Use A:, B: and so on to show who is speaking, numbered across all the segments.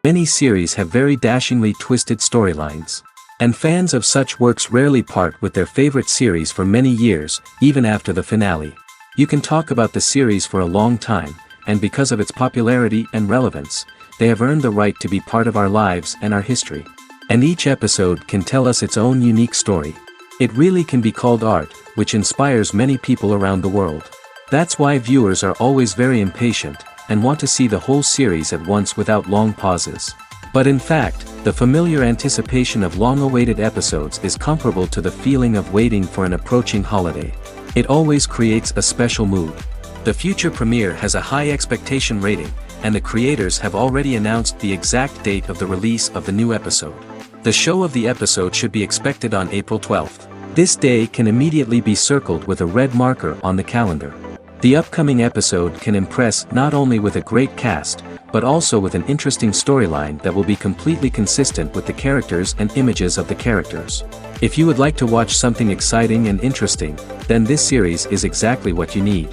A: Many series have very dashingly twisted storylines. And fans of such works rarely part with their favorite series for many years, even after the finale. You can talk about the series for a long time, and because of its popularity and relevance, they have earned the right to be part of our lives and our history. And each episode can tell us its own unique story. It really can be called art, which inspires many people around the world. That's why viewers are always very impatient, and want to see the whole series at once without long pauses. But in fact, the familiar anticipation of long-awaited episodes is comparable to the feeling of waiting for an approaching holiday. It always creates a special mood. The future premiere has a high expectation rating, and the creators have already announced the exact date of the release of the new episode. The show of the episode should be expected on April 12th. This day can immediately be circled with a red marker on the calendar. The upcoming episode can impress not only with a great cast, but also with an interesting storyline that will be completely consistent with the characters and images of the characters. If you would like to watch something exciting and interesting, then this series is exactly what you need.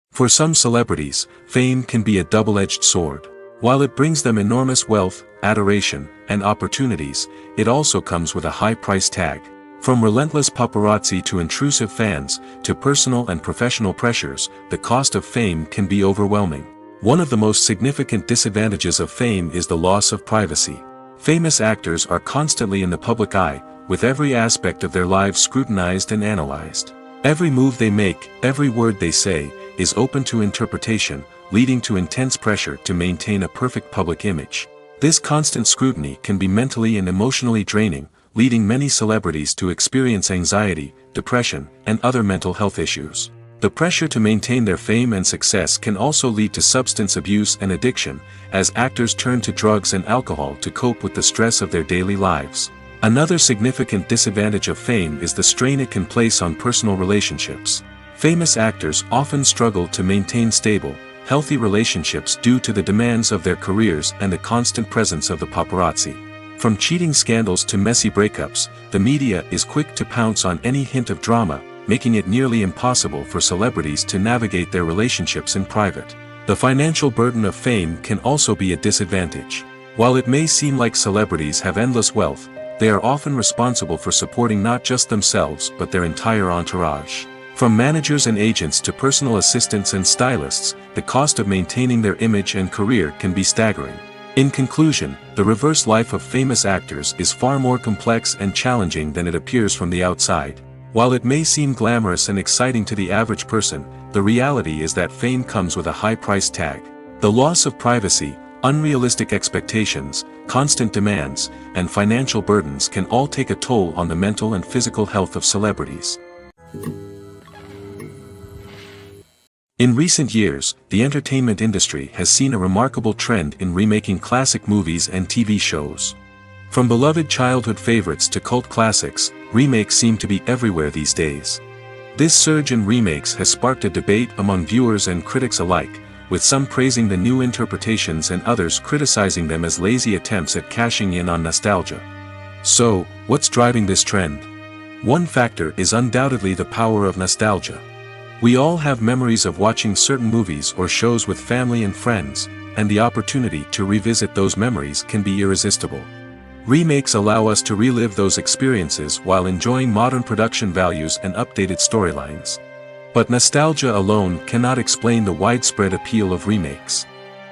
A: For some celebrities, fame can be a double-edged sword. While it brings them enormous wealth, adoration, and opportunities, it also comes with a high price tag. From relentless paparazzi to intrusive fans, to personal and professional pressures, the cost of fame can be overwhelming. One of the most significant disadvantages of fame is the loss of privacy. Famous actors are constantly in the public eye, with every aspect of their lives scrutinized and analyzed. Every move they make, every word they say, is open to interpretation, leading to intense pressure to maintain a perfect public image. This constant scrutiny can be mentally and emotionally draining, leading many celebrities to experience anxiety, depression, and other mental health issues. The pressure to maintain their fame and success can also lead to substance abuse and addiction, as actors turn to drugs and alcohol to cope with the stress of their daily lives. Another significant disadvantage of fame is the strain it can place on personal relationships. Famous actors often struggle to maintain stable, healthy relationships due to the demands of their careers and the constant presence of the paparazzi. From cheating scandals to messy breakups, the media is quick to pounce on any hint of drama, making it nearly impossible for celebrities to navigate their relationships in private. The financial burden of fame can also be a disadvantage. While it may seem like celebrities have endless wealth, they are often responsible for supporting not just themselves but their entire entourage. From managers and agents to personal assistants and stylists, the cost of maintaining their image and career can be staggering. In conclusion, the reverse life of famous actors is far more complex and challenging than it appears from the outside. While it may seem glamorous and exciting to the average person, the reality is that fame comes with a high price tag. The loss of privacy, unrealistic expectations, constant demands, and financial burdens can all take a toll on the mental and physical health of celebrities. In recent years, the entertainment industry has seen a remarkable trend in remaking classic movies and TV shows. From beloved childhood favorites to cult classics, remakes seem to be everywhere these days. This surge in remakes has sparked a debate among viewers and critics alike, with some praising the new interpretations and others criticizing them as lazy attempts at cashing in on nostalgia. So, what's driving this trend? One factor is undoubtedly the power of nostalgia. We all have memories of watching certain movies or shows with family and friends, and the opportunity to revisit those memories can be irresistible. Remakes allow us to relive those experiences while enjoying modern production values and updated storylines. But nostalgia alone cannot explain the widespread appeal of remakes.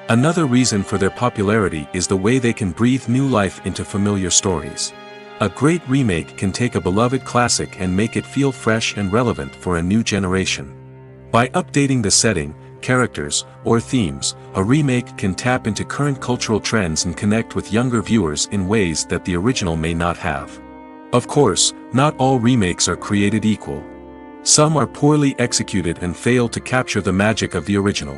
A: Another reason for their popularity is the way they can breathe new life into familiar stories. A great remake can take a beloved classic and make it feel fresh and relevant for a new generation. By updating the setting, characters, or themes, a remake can tap into current cultural trends and connect with younger viewers in ways that the original may not have. Of course, not all remakes are created equal. Some are poorly executed and fail to capture the magic of the original.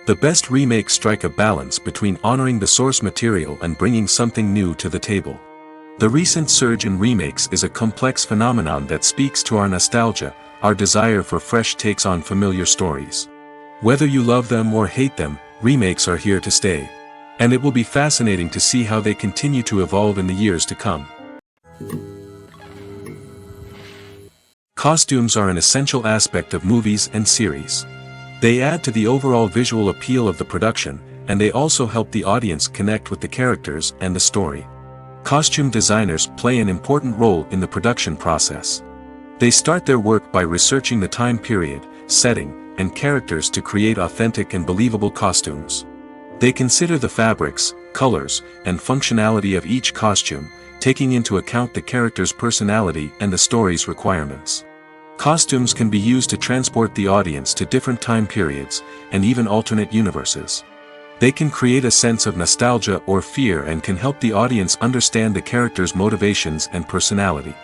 A: The best remakes strike a balance between honoring the source material and bringing something new to the table. The recent surge in remakes is a complex phenomenon that speaks to our nostalgia, our desire for fresh takes on familiar stories. Whether you love them or hate them, remakes are here to stay. And it will be fascinating to see how they continue to evolve in the years to come. Costumes are an essential aspect of movies and series. They add to the overall visual appeal of the production, and they also help the audience connect with the characters and the story. Costume designers play an important role in the production process. They start their work by researching the time period, setting, and characters to create authentic and believable costumes. They consider the fabrics, colors, and functionality of each costume, taking into account the character's personality and the story's requirements. Costumes can be used to transport the audience to different time periods, and even alternate universes. They can create a sense of nostalgia or fear and can help the audience understand the character's motivations and personality.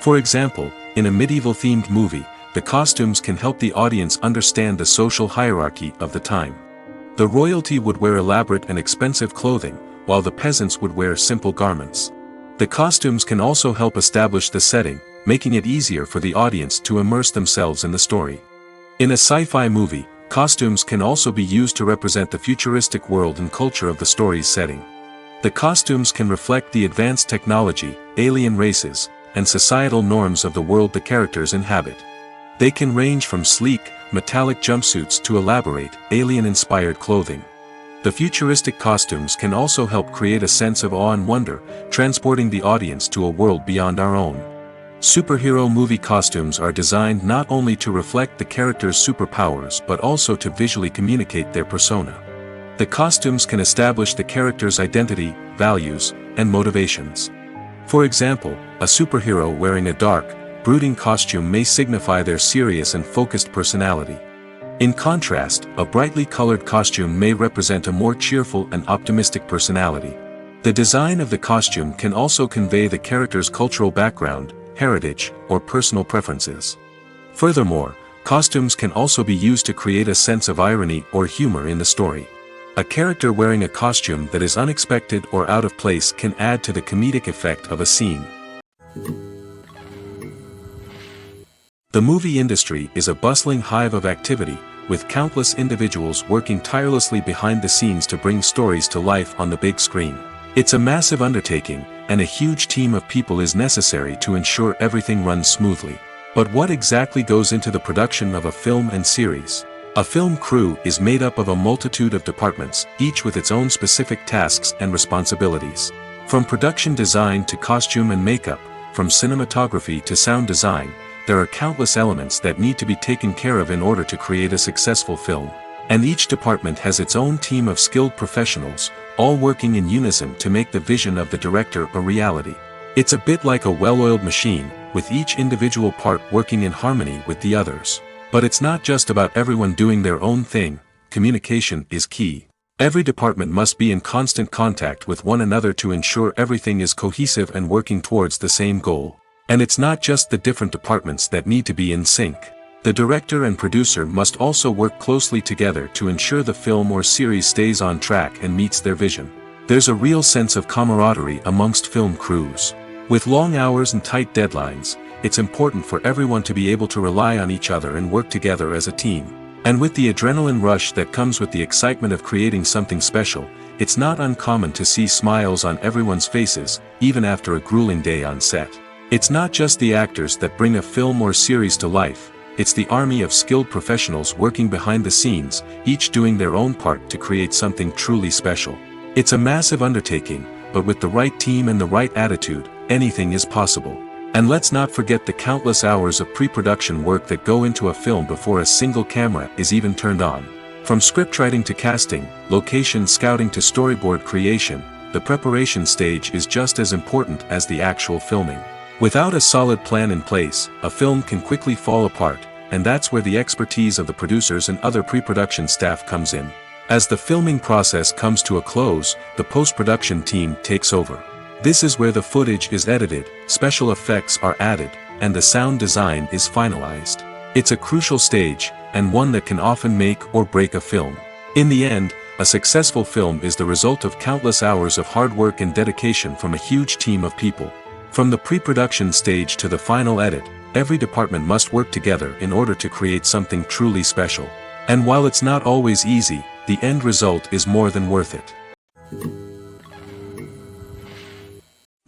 A: For example, in a medieval-themed movie, the costumes can help the audience understand the social hierarchy of the time. The royalty would wear elaborate and expensive clothing, while the peasants would wear simple garments. The costumes can also help establish the setting, making it easier for the audience to immerse themselves in the story. In a sci-fi movie, costumes can also be used to represent the futuristic world and culture of the story's setting. The costumes can reflect the advanced technology, alien races, and societal norms of the world the characters inhabit. They can range from sleek, metallic jumpsuits to elaborate, alien-inspired clothing. The futuristic costumes can also help create a sense of awe and wonder, transporting the audience to a world beyond our own. Superhero movie costumes are designed not only to reflect the character's superpowers but also to visually communicate their persona. The costumes can establish the character's identity, values, and motivations. For example, a superhero wearing a dark, brooding costume may signify their serious and focused personality. In contrast, a brightly colored costume may represent a more cheerful and optimistic personality. The design of the costume can also convey the character's cultural background, heritage, or personal preferences. Furthermore, costumes can also be used to create a sense of irony or humor in the story. A character wearing a costume that is unexpected or out of place can add to the comedic effect of a scene. The movie industry is a bustling hive of activity, with countless individuals working tirelessly behind the scenes to bring stories to life on the big screen. It's a massive undertaking, and a huge team of people is necessary to ensure everything runs smoothly. But what exactly goes into the production of a film and series? A film crew is made up of a multitude of departments, each with its own specific tasks and responsibilities. From production design to costume and makeup, from cinematography to sound design, there are countless elements that need to be taken care of in order to create a successful film. And each department has its own team of skilled professionals, all working in unison to make the vision of the director a reality. It's a bit like a well-oiled machine, with each individual part working in harmony with the others. But it's not just about everyone doing their own thing. Communication is key. Every department must be in constant contact with one another to ensure everything is cohesive and working towards the same goal. And it's not just the different departments that need to be in sync. The director and producer must also work closely together to ensure the film or series stays on track and meets their vision. There's a real sense of camaraderie amongst film crews. With long hours and tight deadlines, it's important for everyone to be able to rely on each other and work together as a team. And with the adrenaline rush that comes with the excitement of creating something special, it's not uncommon to see smiles on everyone's faces, even after a grueling day on set. It's not just the actors that bring a film or series to life, it's the army of skilled professionals working behind the scenes, each doing their own part to create something truly special. It's a massive undertaking, but with the right team and the right attitude, anything is possible. And let's not forget the countless hours of pre-production work that go into a film before a single camera is even turned on. From scriptwriting to casting, location scouting to storyboard creation, the preparation stage is just as important as the actual filming. Without a solid plan in place, a film can quickly fall apart, and that's where the expertise of the producers and other pre-production staff comes in. As the filming process comes to a close, the post-production team takes over. This is where the footage is edited, special effects are added, and the sound design is finalized. It's a crucial stage, and one that can often make or break a film. In the end, a successful film is the result of countless hours of hard work and dedication from a huge team of people. From the pre-production stage to the final edit, every department must work together in order to create something truly special. And while it's not always easy, the end result is more than worth it.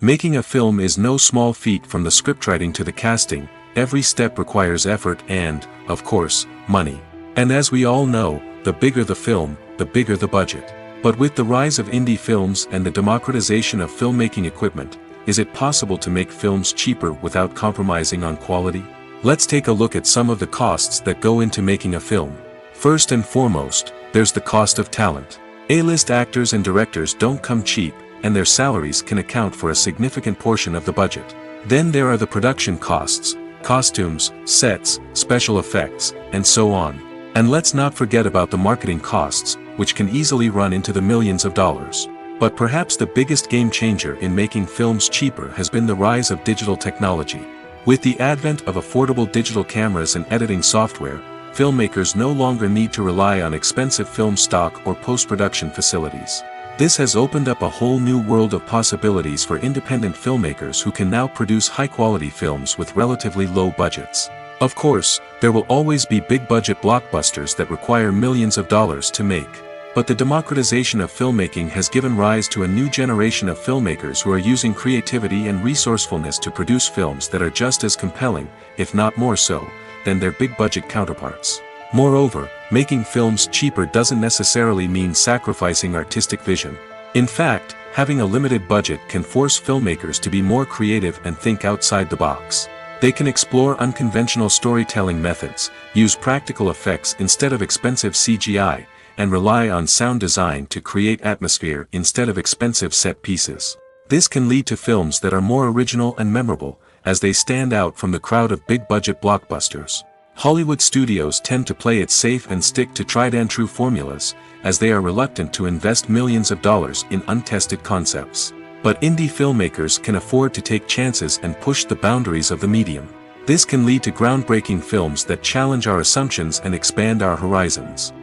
A: Making a film is no small feat. From the scriptwriting to the casting, every step requires effort and, of course, money. And as we all know, the bigger the film, the bigger the budget. But with the rise of indie films and the democratization of filmmaking equipment, is it possible to make films cheaper without compromising on quality? Let's take a look at some of the costs that go into making a film. First and foremost, there's the cost of talent. A-list actors and directors don't come cheap, and their salaries can account for a significant portion of the budget. Then there are the production costs, costumes, sets, special effects, and so on. And let's not forget about the marketing costs, which can easily run into the millions of dollars. But perhaps the biggest game changer in making films cheaper has been the rise of digital technology. With the advent of affordable digital cameras and editing software, filmmakers no longer need to rely on expensive film stock or post-production facilities. This has opened up a whole new world of possibilities for independent filmmakers who can now produce high-quality films with relatively low budgets. Of course, there will always be big-budget blockbusters that require millions of dollars to make. But the democratization of filmmaking has given rise to a new generation of filmmakers who are using creativity and resourcefulness to produce films that are just as compelling, if not more so, than their big-budget counterparts. Moreover, making films cheaper doesn't necessarily mean sacrificing artistic vision. In fact, having a limited budget can force filmmakers to be more creative and think outside the box. They can explore unconventional storytelling methods, use practical effects instead of expensive CGI, and rely on sound design to create atmosphere instead of expensive set pieces. This can lead to films that are more original and memorable, as they stand out from the crowd of big-budget blockbusters. Hollywood studios tend to play it safe and stick to tried-and-true formulas, as they are reluctant to invest millions of dollars in untested concepts. But indie filmmakers can afford to take chances and push the boundaries of the medium. This can lead to groundbreaking films that challenge our assumptions and expand our horizons.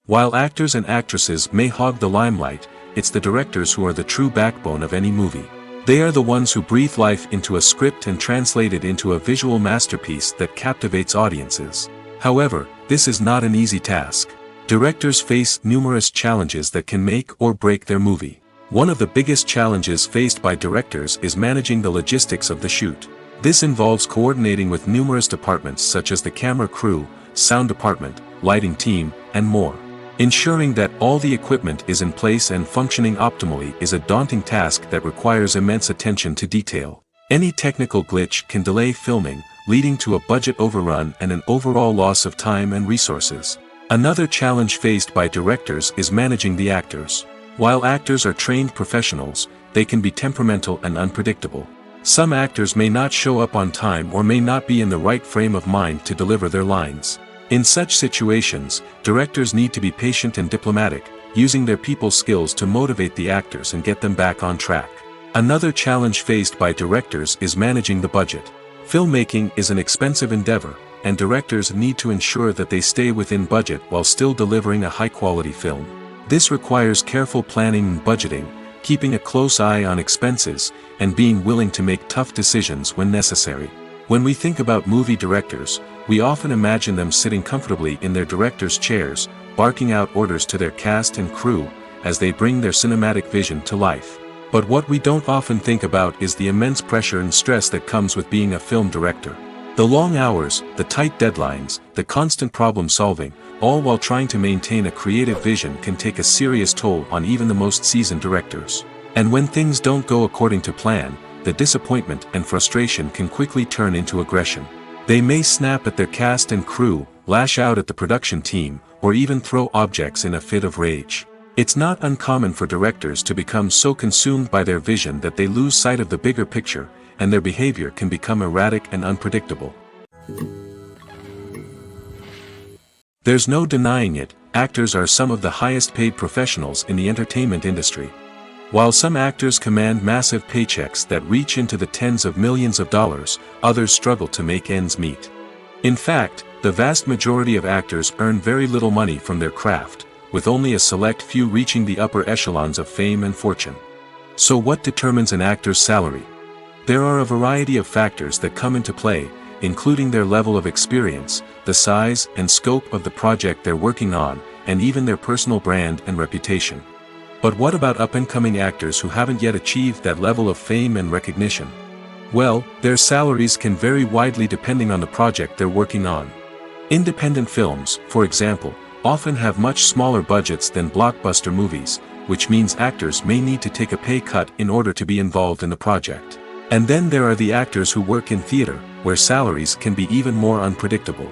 A: While actors and actresses may hog the limelight, it's the directors who are the true backbone of any movie. They are the ones who breathe life into a script and translate it into a visual masterpiece that captivates audiences. However, this is not an easy task. Directors face numerous challenges that can make or break their movie. One of the biggest challenges faced by directors is managing the logistics of the shoot. This involves coordinating with numerous departments such as the camera crew, sound department, lighting team, and more. Ensuring that all the equipment is in place and functioning optimally is a daunting task that requires immense attention to detail. Any technical glitch can delay filming, leading to a budget overrun and an overall loss of time and resources. Another challenge faced by directors is managing the actors. While actors are trained professionals, they can be temperamental and unpredictable. Some actors may not show up on time or may not be in the right frame of mind to deliver their lines. In such situations, directors need to be patient and diplomatic, using their people skills to motivate the actors and get them back on track. Another challenge faced by directors is managing the budget. Filmmaking is an expensive endeavor, and directors need to ensure that they stay within budget while still delivering a high-quality film. This requires careful planning and budgeting, keeping a close eye on expenses, and being willing to make tough decisions when necessary. When we think about movie directors, we often imagine them sitting comfortably in their director's chairs, barking out orders to their cast and crew, as they bring their cinematic vision to life. But what we don't often think about is the immense pressure and stress that comes with being a film director. The long hours, the tight deadlines, the constant problem solving, all while trying to maintain a creative vision can take a serious toll on even the most seasoned directors. And when things don't go according to plan, the disappointment and frustration can quickly turn into aggression. They may snap at their cast and crew, lash out at the production team, or even throw objects in a fit of rage. It's not uncommon for directors to become so consumed by their vision that they lose sight of the bigger picture, and their behavior can become erratic and unpredictable. There's no denying it, actors are some of the highest paid professionals in the entertainment industry. While some actors command massive paychecks that reach into the tens of millions of dollars, others struggle to make ends meet. In fact, the vast majority of actors earn very little money from their craft, with only a select few reaching the upper echelons of fame and fortune. So what determines an actor's salary? There are a variety of factors that come into play, including their level of experience, the size and scope of the project they're working on, and even their personal brand and reputation. But what about up-and-coming actors who haven't yet achieved that level of fame and recognition? Well, their salaries can vary widely depending on the project they're working on. Independent films, for example, often have much smaller budgets than blockbuster movies, which means actors may need to take a pay cut in order to be involved in the project. And then there are the actors who work in theater, where salaries can be even more unpredictable.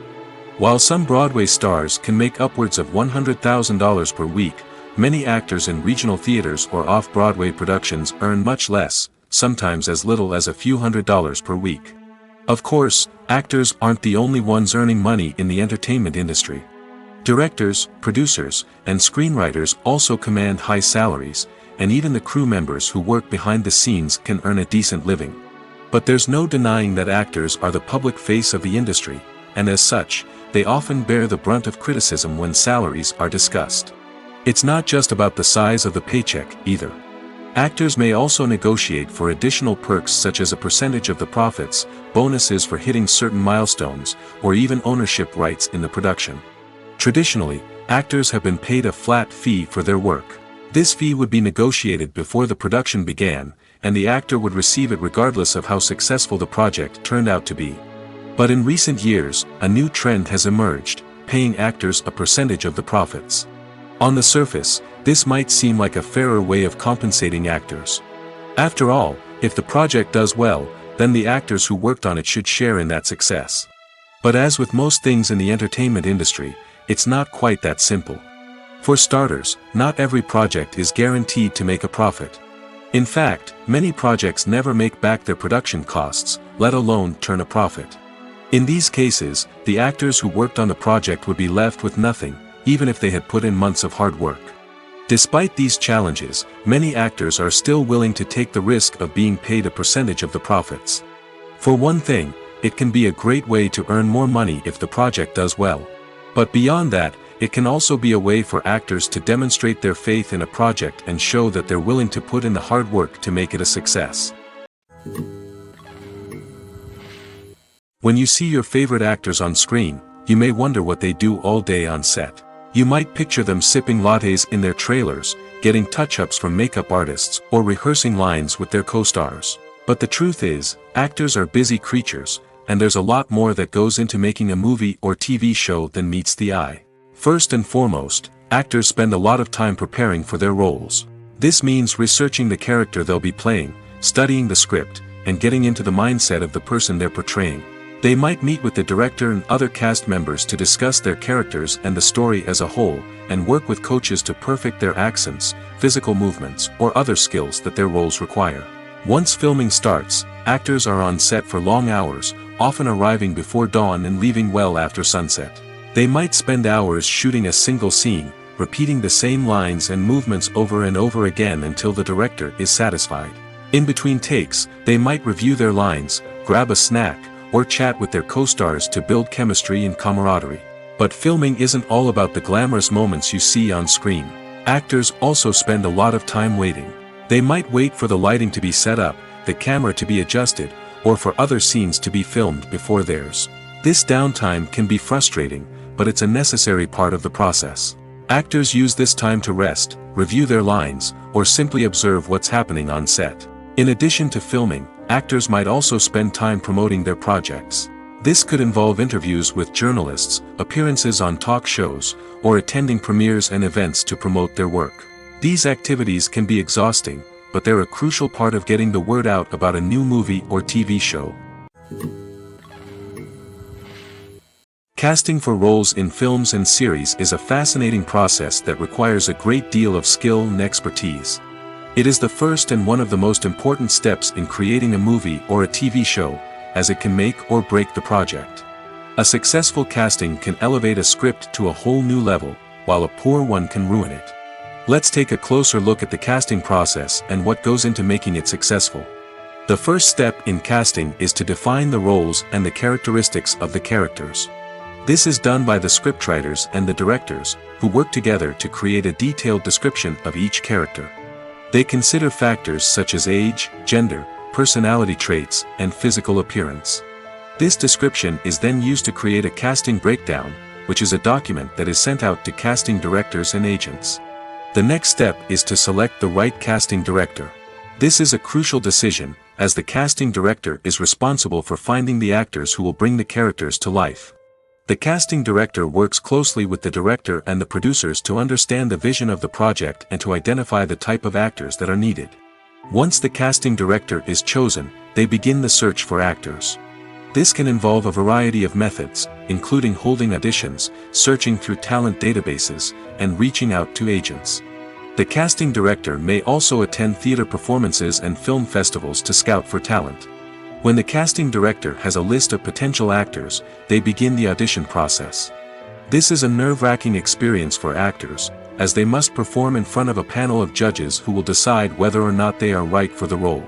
A: While some Broadway stars can make upwards of $100,000 per week, many actors in regional theaters or off-Broadway productions earn much less, sometimes as little as a few $100s per week. Of course, actors aren't the only ones earning money in the entertainment industry. Directors, producers, and screenwriters also command high salaries, and even the crew members who work behind the scenes can earn a decent living. But there's no denying that actors are the public face of the industry, and as such, they often bear the brunt of criticism when salaries are discussed. It's not just about the size of the paycheck, either. Actors may also negotiate for additional perks such as a percentage of the profits, bonuses for hitting certain milestones, or even ownership rights in the production. Traditionally, actors have been paid a flat fee for their work. This fee would be negotiated before the production began, and the actor would receive it regardless of how successful the project turned out to be. But in recent years, a new trend has emerged, paying actors a percentage of the profits. On the surface, this might seem like a fairer way of compensating actors. After all, if the project does well, then the actors who worked on it should share in that success. But as with most things in the entertainment industry, it's not quite that simple. For starters, not every project is guaranteed to make a profit. In fact, many projects never make back their production costs, let alone turn a profit. In these cases, the actors who worked on the project would be left with nothing, even if they had put in months of hard work. Despite these challenges, many actors are still willing to take the risk of being paid a percentage of the profits. For one thing, it can be a great way to earn more money if the project does well. But beyond that, it can also be a way for actors to demonstrate their faith in a project and show that they're willing to put in the hard work to make it a success. When you see your favorite actors on screen, you may wonder what they do all day on set. You might picture them sipping lattes in their trailers, getting touch-ups from makeup artists, or rehearsing lines with their co-stars. But the truth is, actors are busy creatures, and there's a lot more that goes into making a movie or TV show than meets the eye. First and foremost, actors spend a lot of time preparing for their roles. This means researching the character they'll be playing, studying the script, and getting into the mindset of the person they're portraying. They might meet with the director and other cast members to discuss their characters and the story as a whole, and work with coaches to perfect their accents, physical movements, or other skills that their roles require. Once filming starts, actors are on set for long hours, often arriving before dawn and leaving well after sunset. They might spend hours shooting a single scene, repeating the same lines and movements over and over again until the director is satisfied. In between takes, they might review their lines, grab a snack, or chat with their co-stars to build chemistry and camaraderie. But filming isn't all about the glamorous moments you see on screen. Actors also spend a lot of time waiting. They might wait for the lighting to be set up, the camera to be adjusted, or for other scenes to be filmed before theirs. This downtime can be frustrating, but it's a necessary part of the process. Actors use this time to rest, review their lines, or simply observe what's happening on set. In addition to filming, actors might also spend time promoting their projects. This could involve interviews with journalists, appearances on talk shows, or attending premieres and events to promote their work. These activities can be exhausting, but they're a crucial part of getting the word out about a new movie or TV show. Casting for roles in films and series is a fascinating process that requires a great deal of skill and expertise. It is the first and one of the most important steps in creating a movie or a TV show, as it can make or break the project. A successful casting can elevate a script to a whole new level, while a poor one can ruin it. Let's take a closer look at the casting process and what goes into making it successful. The first step in casting is to define the roles and the characteristics of the characters. This is done by the scriptwriters and the directors, who work together to create a detailed description of each character. They consider factors such as age, gender, personality traits, and physical appearance. This description is then used to create a casting breakdown, which is a document that is sent out to casting directors and agents. The next step is to select the right casting director. This is a crucial decision, as the casting director is responsible for finding the actors who will bring the characters to life. The casting director works closely with the director and the producers to understand the vision of the project and to identify the type of actors that are needed. Once the casting director is chosen, they begin the search for actors. This can involve a variety of methods, including holding auditions, searching through talent databases, and reaching out to agents. The casting director may also attend theater performances and film festivals to scout for talent. When the casting director has a list of potential actors, they begin the audition process. This is a nerve-wracking experience for actors, as they must perform in front of a panel of judges who will decide whether or not they are right for the role.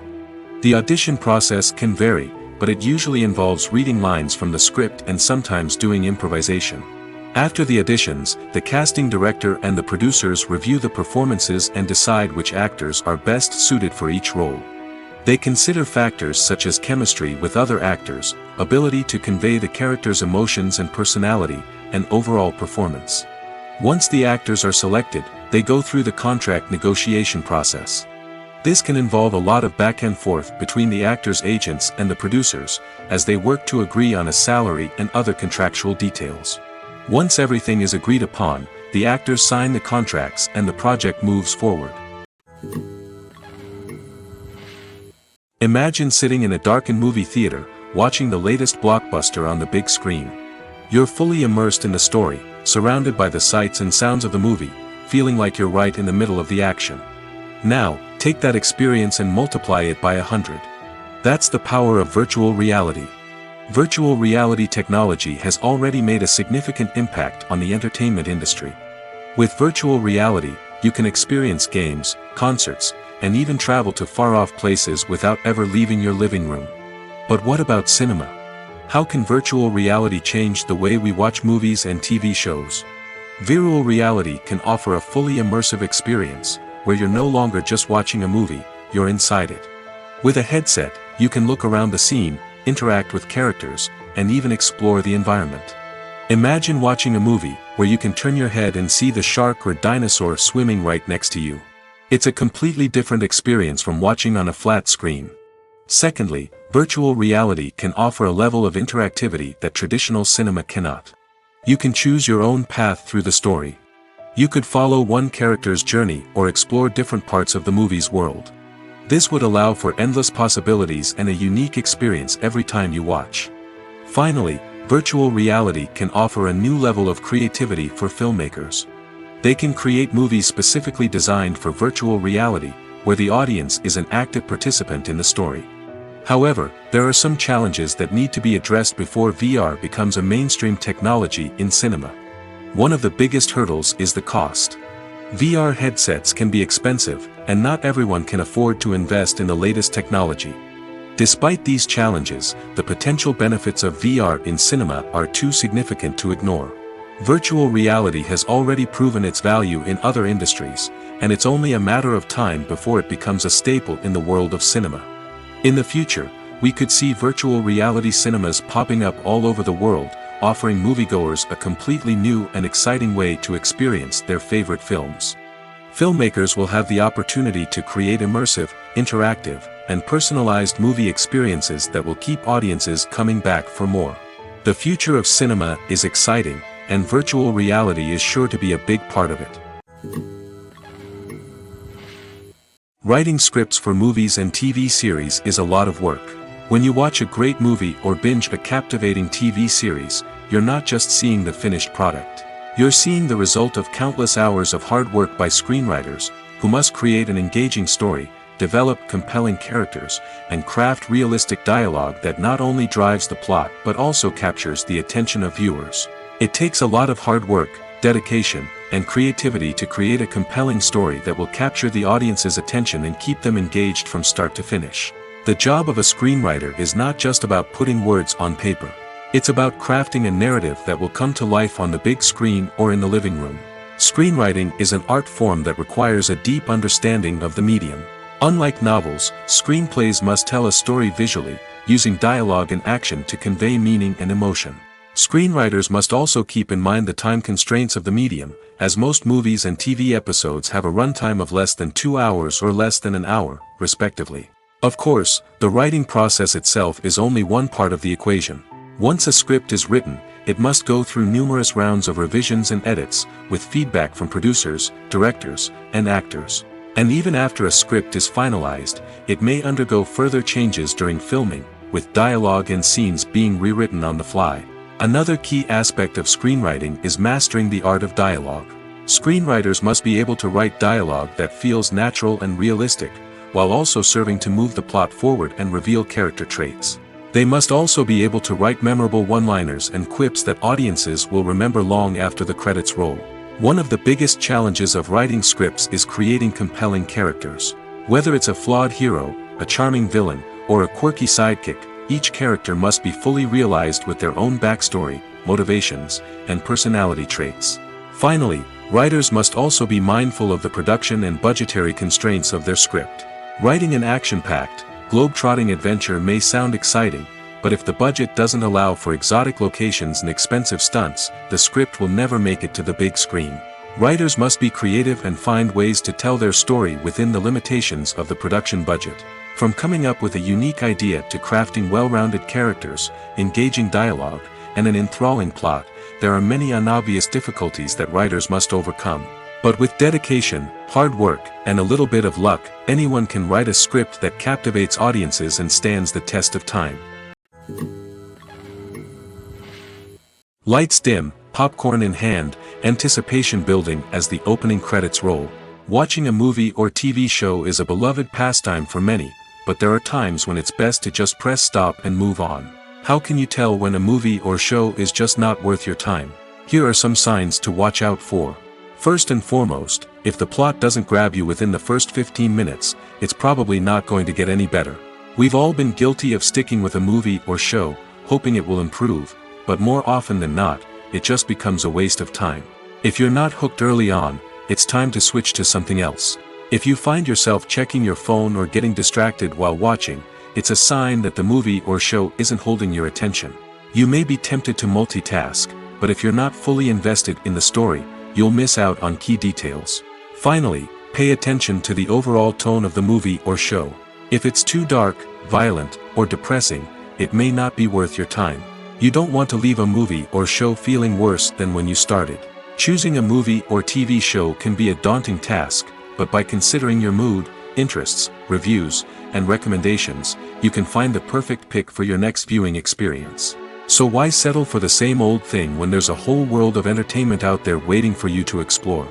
A: The audition process can vary, but it usually involves reading lines from the script and sometimes doing improvisation. After the auditions, the casting director and the producers review the performances and decide which actors are best suited for each role. They consider factors such as chemistry with other actors, ability to convey the character's emotions and personality, and overall performance. Once the actors are selected, they go through the contract negotiation process. This can involve a lot of back and forth between the actors' agents and the producers, as they work to agree on a salary and other contractual details. Once everything is agreed upon, the actors sign the contracts and the project moves forward. Imagine sitting in a darkened movie theater, watching the latest blockbuster on the big screen. You're fully immersed in the story, surrounded by the sights and sounds of the movie, feeling like you're right in the middle of the action. Now, take that experience and multiply it by 100. That's the power of virtual reality. Virtual reality technology has already made a significant impact on the entertainment industry. With virtual reality, you can experience games, concerts, and even travel to far-off places without ever leaving your living room. But what about cinema? How can virtual reality change the way we watch movies and TV shows? Virtual reality can offer a fully immersive experience, where you're no longer just watching a movie, you're inside it. With a headset, you can look around the scene, interact with characters, and even explore the environment. Imagine watching a movie where you can turn your head and see the shark or dinosaur swimming right next to you. It's a completely different experience from watching on a flat screen. Secondly, virtual reality can offer a level of interactivity that traditional cinema cannot. You can choose your own path through the story. You could follow one character's journey or explore different parts of the movie's world. This would allow for endless possibilities and a unique experience every time you watch. Finally, virtual reality can offer a new level of creativity for filmmakers. They can create movies specifically designed for virtual reality, where the audience is an active participant in the story. However, there are some challenges that need to be addressed before VR becomes a mainstream technology in cinema. One of the biggest hurdles is the cost. VR headsets can be expensive, and not everyone can afford to invest in the latest technology. Despite these challenges, the potential benefits of VR in cinema are too significant to ignore. Virtual reality has already proven its value in other industries, and it's only a matter of time before it becomes a staple in the world of cinema. In the future, we could see virtual reality cinemas popping up all over the world, offering moviegoers a completely new and exciting way to experience their favorite films. Filmmakers will have the opportunity to create immersive, interactive, and personalized movie experiences that will keep audiences coming back for more. The future of cinema is exciting, and virtual reality is sure to be a big part of it. Writing scripts for movies and TV series is a lot of work. When you watch a great movie or binge a captivating TV series, you're not just seeing the finished product. You're seeing the result of countless hours of hard work by screenwriters, who must create an engaging story, develop compelling characters, and craft realistic dialogue that not only drives the plot but also captures the attention of viewers. It takes a lot of hard work, dedication, and creativity to create a compelling story that will capture the audience's attention and keep them engaged from start to finish. The job of a screenwriter is not just about putting words on paper. It's about crafting a narrative that will come to life on the big screen or in the living room. Screenwriting is an art form that requires a deep understanding of the medium. Unlike novels, screenplays must tell a story visually, using dialogue and action to convey meaning and emotion. Screenwriters must also keep in mind the time constraints of the medium, as most movies and TV episodes have a runtime of less than 2 hours or less than an hour, respectively. Of course, the writing process itself is only one part of the equation. Once a script is written, it must go through numerous rounds of revisions and edits, with feedback from producers, directors, and actors. And even after a script is finalized, it may undergo further changes during filming, with dialogue and scenes being rewritten on the fly. Another key aspect of screenwriting is mastering the art of dialogue. Screenwriters must be able to write dialogue that feels natural and realistic, while also serving to move the plot forward and reveal character traits. They must also be able to write memorable one-liners and quips that audiences will remember long after the credits roll. One of the biggest challenges of writing scripts is creating compelling characters. Whether it's a flawed hero, a charming villain, or a quirky sidekick, each character must be fully realized with their own backstory, motivations, and personality traits. Finally, writers must also be mindful of the production and budgetary constraints of their script. Writing an action-packed, globe-trotting adventure may sound exciting, but if the budget doesn't allow for exotic locations and expensive stunts, the script will never make it to the big screen. Writers must be creative and find ways to tell their story within the limitations of the production budget. From coming up with a unique idea to crafting well-rounded characters, engaging dialogue, and an enthralling plot, there are many unobvious difficulties that writers must overcome. But with dedication, hard work, and a little bit of luck, anyone can write a script that captivates audiences and stands the test of time. Lights dim, popcorn in hand, anticipation building as the opening credits roll. Watching a movie or TV show is a beloved pastime for many, but there are times when it's best to just press stop and move on. How can you tell when a movie or show is just not worth your time? Here are some signs to watch out for. First and foremost, if the plot doesn't grab you within the first 15 minutes, it's probably not going to get any better. We've all been guilty of sticking with a movie or show, hoping it will improve, but more often than not, it just becomes a waste of time. If you're not hooked early on, it's time to switch to something else. If you find yourself checking your phone or getting distracted while watching, it's a sign that the movie or show isn't holding your attention. You may be tempted to multitask, but if you're not fully invested in the story, you'll miss out on key details. Finally, pay attention to the overall tone of the movie or show. If it's too dark, violent, or depressing, it may not be worth your time. You don't want to leave a movie or show feeling worse than when you started. Choosing a movie or TV show can be a daunting task, but by considering your mood, interests, reviews, and recommendations, you can find the perfect pick for your next viewing experience. So why settle for the same old thing when there's a whole world of entertainment out there waiting for you to explore?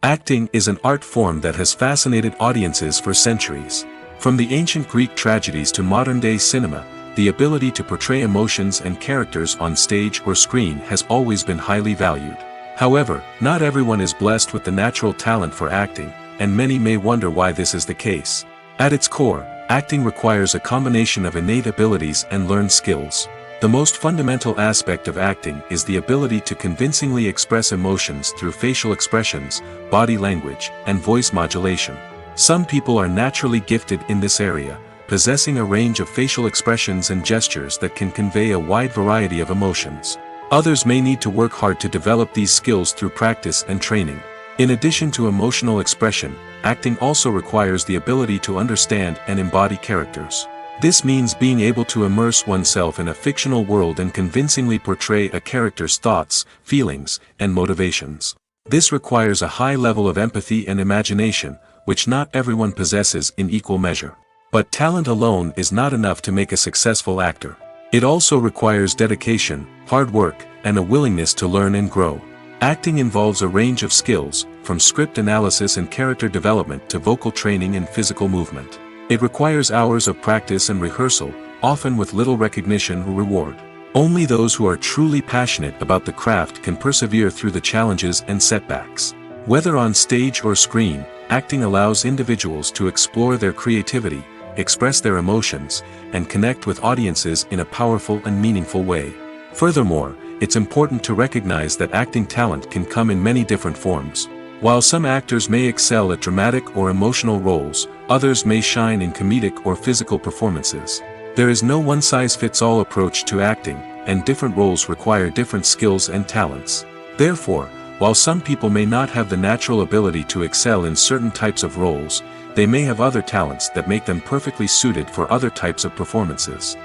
A: Acting is an art form that has fascinated audiences for centuries. From the ancient Greek tragedies to modern-day cinema, the ability to portray emotions and characters on stage or screen has always been highly valued. However, not everyone is blessed with the natural talent for acting, and many may wonder why this is the case. At its core, acting requires a combination of innate abilities and learned skills. The most fundamental aspect of acting is the ability to convincingly express emotions through facial expressions, body language, and voice modulation. Some people are naturally gifted in this area, possessing a range of facial expressions and gestures that can convey a wide variety of emotions. Others may need to work hard to develop these skills through practice and training. In addition to emotional expression, acting also requires the ability to understand and embody characters. This means being able to immerse oneself in a fictional world and convincingly portray a character's thoughts, feelings, and motivations. This requires a high level of empathy and imagination, which not everyone possesses in equal measure. But talent alone is not enough to make a successful actor. It also requires dedication, hard work, and a willingness to learn and grow. Acting involves a range of skills, from script analysis and character development to vocal training and physical movement. It requires hours of practice and rehearsal, often with little recognition or reward. Only those who are truly passionate about the craft can persevere through the challenges and setbacks. Whether on stage or screen, acting allows individuals to explore their creativity, express their emotions, and connect with audiences in a powerful and meaningful way. Furthermore, it's important to recognize that acting talent can come in many different forms. While some actors may excel at dramatic or emotional roles, others may shine in comedic or physical performances. There is no one-size-fits-all approach to acting, and different roles require different skills and talents. Therefore, While some people may not have the natural ability to excel in certain types of roles, they may have other talents that make them perfectly suited for other types of performances.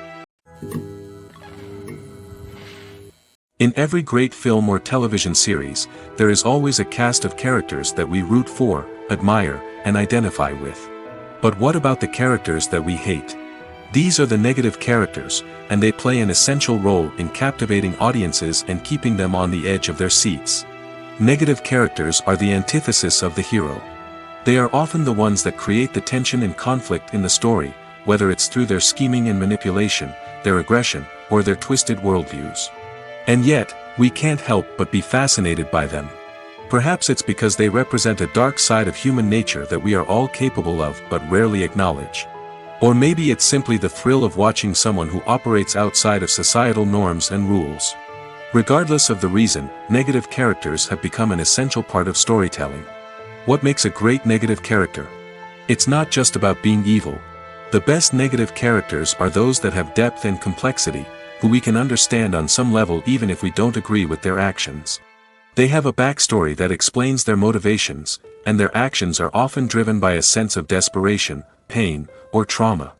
A: In every great film or television series, there is always a cast of characters that we root for, admire, and identify with. But what about the characters that we hate? These are the negative characters, and they play an essential role in captivating audiences and keeping them on the edge of their seats. Negative characters are the antithesis of the hero. They are often the ones that create the tension and conflict in the story, whether it's through their scheming and manipulation, their aggression, or their twisted worldviews. And yet, we can't help but be fascinated by them. Perhaps it's because they represent a dark side of human nature that we are all capable of but rarely acknowledge. Or maybe it's simply the thrill of watching someone who operates outside of societal norms and rules. Regardless of the reason, negative characters have become an essential part of storytelling. What makes a great negative character? It's not just about being evil. The best negative characters are those that have depth and complexity, who we can understand on some level even if we don't agree with their actions. They have a backstory that explains their motivations, and their actions are often driven by a sense of desperation, pain, or trauma.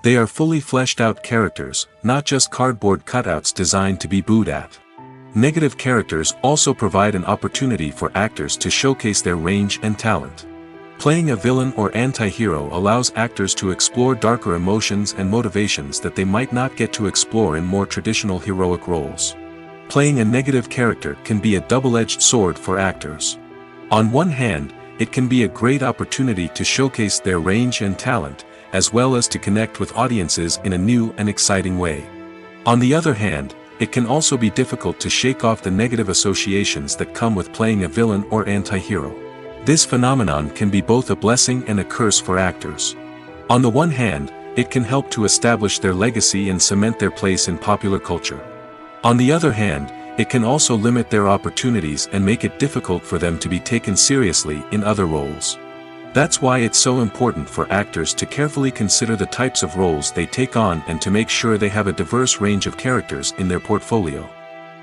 A: They are fully fleshed out characters, not just cardboard cutouts designed to be booed at. Negative characters also provide an opportunity for actors to showcase their range and talent. Playing a villain or anti-hero allows actors to explore darker emotions and motivations that they might not get to explore in more traditional heroic roles. Playing a negative character can be a double-edged sword for actors. On one hand, it can be a great opportunity to showcase their range and talent, as well as to connect with audiences in a new and exciting way. On the other hand, it can also be difficult to shake off the negative associations that come with playing a villain or anti-hero. This phenomenon can be both a blessing and a curse for actors. On the one hand, it can help to establish their legacy and cement their place in popular culture. On the other hand, it can also limit their opportunities and make it difficult for them to be taken seriously in other roles. That's why it's so important for actors to carefully consider the types of roles they take on and to make sure they have a diverse range of characters in their portfolio.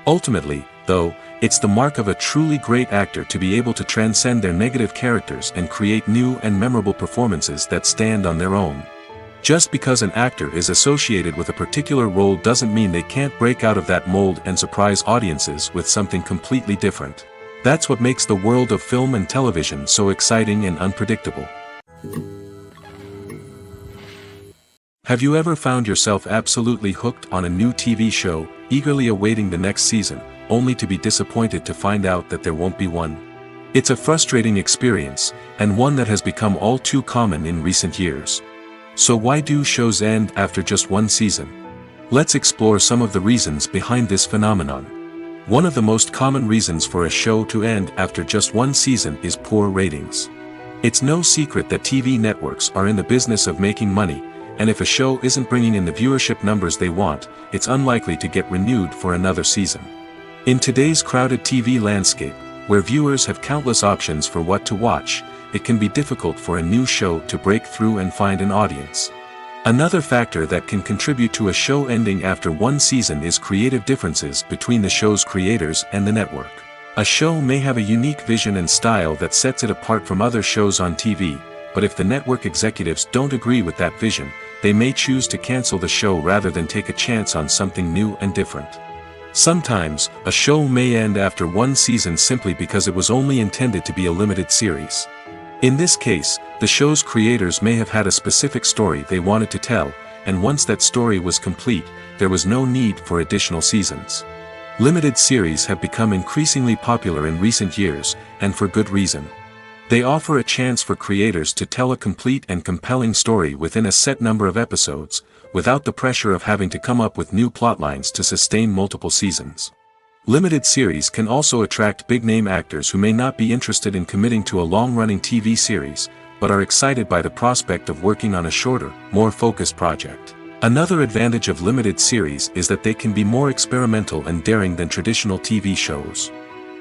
A: Ultimately, though, it's the mark of a truly great actor to be able to transcend their negative characters and create new and memorable performances that stand on their own. Just because an actor is associated with a particular role doesn't mean they can't break out of that mold and surprise audiences with something completely different. That's what makes the world of film and television so exciting and unpredictable. Have you ever found yourself absolutely hooked on a new TV show, eagerly awaiting the next season, only to be disappointed to find out that there won't be one? It's a frustrating experience, and one that has become all too common in recent years. So why do shows end after just one season? Let's explore some of the reasons behind this phenomenon. One of the most common reasons for a show to end after just one season is poor ratings. It's no secret that TV networks are in the business of making money, and if a show isn't bringing in the viewership numbers they want, it's unlikely to get renewed for another season. In today's crowded TV landscape, where viewers have countless options for what to watch, it can be difficult for a new show to break through and find an audience. Another factor that can contribute to a show ending after one season is creative differences between the show's creators and the network. A show may have a unique vision and style that sets it apart from other shows on TV, but if the network executives don't agree with that vision, they may choose to cancel the show rather than take a chance on something new and different. Sometimes, a show may end after one season simply because it was only intended to be a limited series. In this case, the show's creators may have had a specific story they wanted to tell, and once that story was complete, there was no need for additional seasons. Limited series have become increasingly popular in recent years, and for good reason. They offer a chance for creators to tell a complete and compelling story within a set number of episodes, without the pressure of having to come up with new plotlines to sustain multiple seasons. Limited series can also attract big-name actors who may not be interested in committing to a long-running TV series, but are excited by the prospect of working on a shorter, more focused project. Another advantage of limited series is that they can be more experimental and daring than traditional TV shows.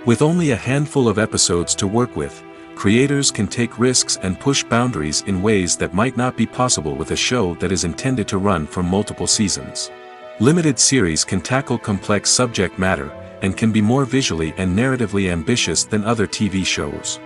A: With only a handful of episodes to work with, creators can take risks and push boundaries in ways that might not be possible with a show that is intended to run for multiple seasons. Limited series can tackle complex subject matter, and can be more visually and narratively ambitious than other TV shows.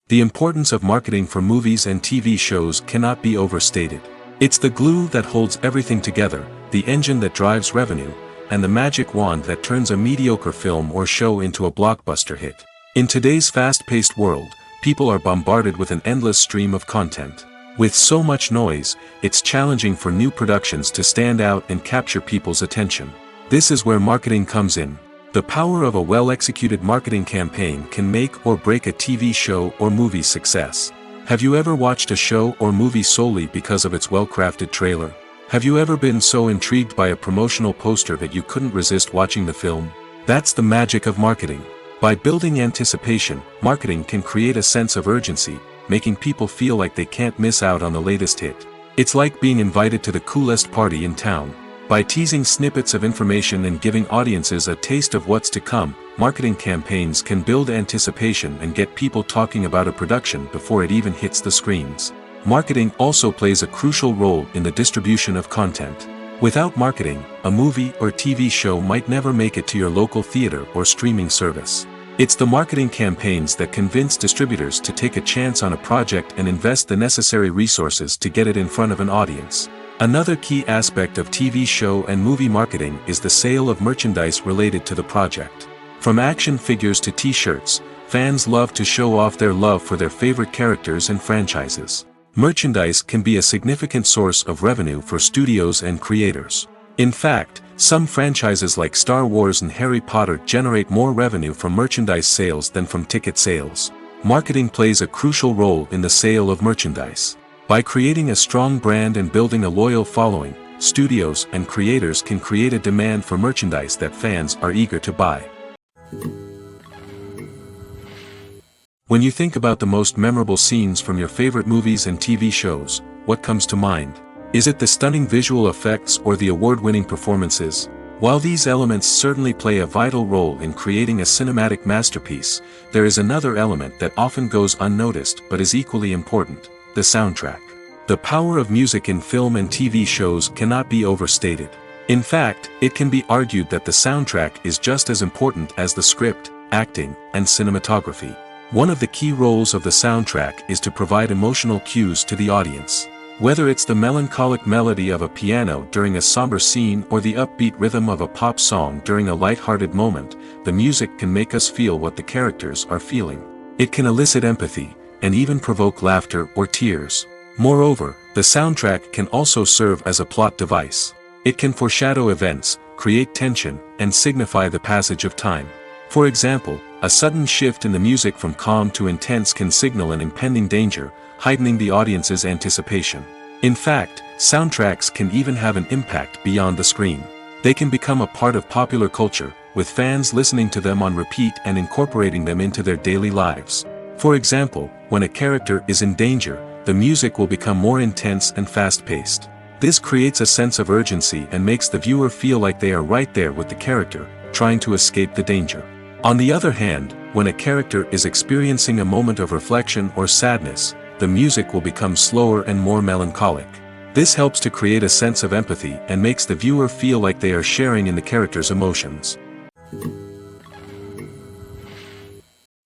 A: The importance of marketing for movies and TV shows cannot be overstated. It's the glue that holds everything together, the engine that drives revenue, and the magic wand that turns a mediocre film or show into a blockbuster hit. In today's fast-paced world, people are bombarded with an endless stream of content. With so much noise, it's challenging for new productions to stand out and capture people's attention. This is where marketing comes in. The power of a well-executed marketing campaign can make or break a TV show or movie's success. Have you ever watched a show or movie solely because of its well-crafted trailer? Have you ever been so intrigued by a promotional poster that you couldn't resist watching the film? That's the magic of marketing. By building anticipation, marketing can create a sense of urgency, making people feel like they can't miss out on the latest hit. It's like being invited to the coolest party in town. By teasing snippets of information and giving audiences a taste of what's to come, marketing campaigns can build anticipation and get people talking about a production before it even hits the screens. Marketing also plays a crucial role in the distribution of content. Without marketing, a movie or TV show might never make it to your local theater or streaming service. It's the marketing campaigns that convince distributors to take a chance on a project and invest the necessary resources to get it in front of an audience. Another key aspect of TV show and movie marketing is the sale of merchandise related to the project. From action figures to t-shirts, fans love to show off their love for their favorite characters and franchises. Merchandise can be a significant source of revenue for studios and creators. In fact, some franchises like Star Wars and Harry Potter generate more revenue from merchandise sales than from ticket sales. Marketing plays a crucial role in the sale of merchandise. By creating a strong brand and building a loyal following, studios and creators can create a demand for merchandise that fans are eager to buy. When you think about the most memorable scenes from your favorite movies and TV shows, what comes to mind? Is it the stunning visual effects or the award-winning performances? While these elements certainly play a vital role in creating a cinematic masterpiece, there is another element that often goes unnoticed but is equally important: the soundtrack. The power of music in film and TV shows cannot be overstated. In fact, it can be argued that the soundtrack is just as important as the script, acting, and cinematography. One of the key roles of the soundtrack is to provide emotional cues to the audience. Whether it's the melancholic melody of a piano during a somber scene or the upbeat rhythm of a pop song during a light-hearted moment, the music can make us feel what the characters are feeling. It can elicit empathy, and even provoke laughter or tears. Moreover, the soundtrack can also serve as a plot device. It can foreshadow events, create tension, and signify the passage of time. For example, a sudden shift in the music from calm to intense can signal an impending danger, heightening the audience's anticipation. In fact, soundtracks can even have an impact beyond the screen. They can become a part of popular culture, with fans listening to them on repeat and incorporating them into their daily lives. For example, when a character is in danger, the music will become more intense and fast-paced. This creates a sense of urgency and makes the viewer feel like they are right there with the character, trying to escape the danger. On the other hand, when a character is experiencing a moment of reflection or sadness, the music will become slower and more melancholic. This helps to create a sense of empathy and makes the viewer feel like they are sharing in the character's emotions.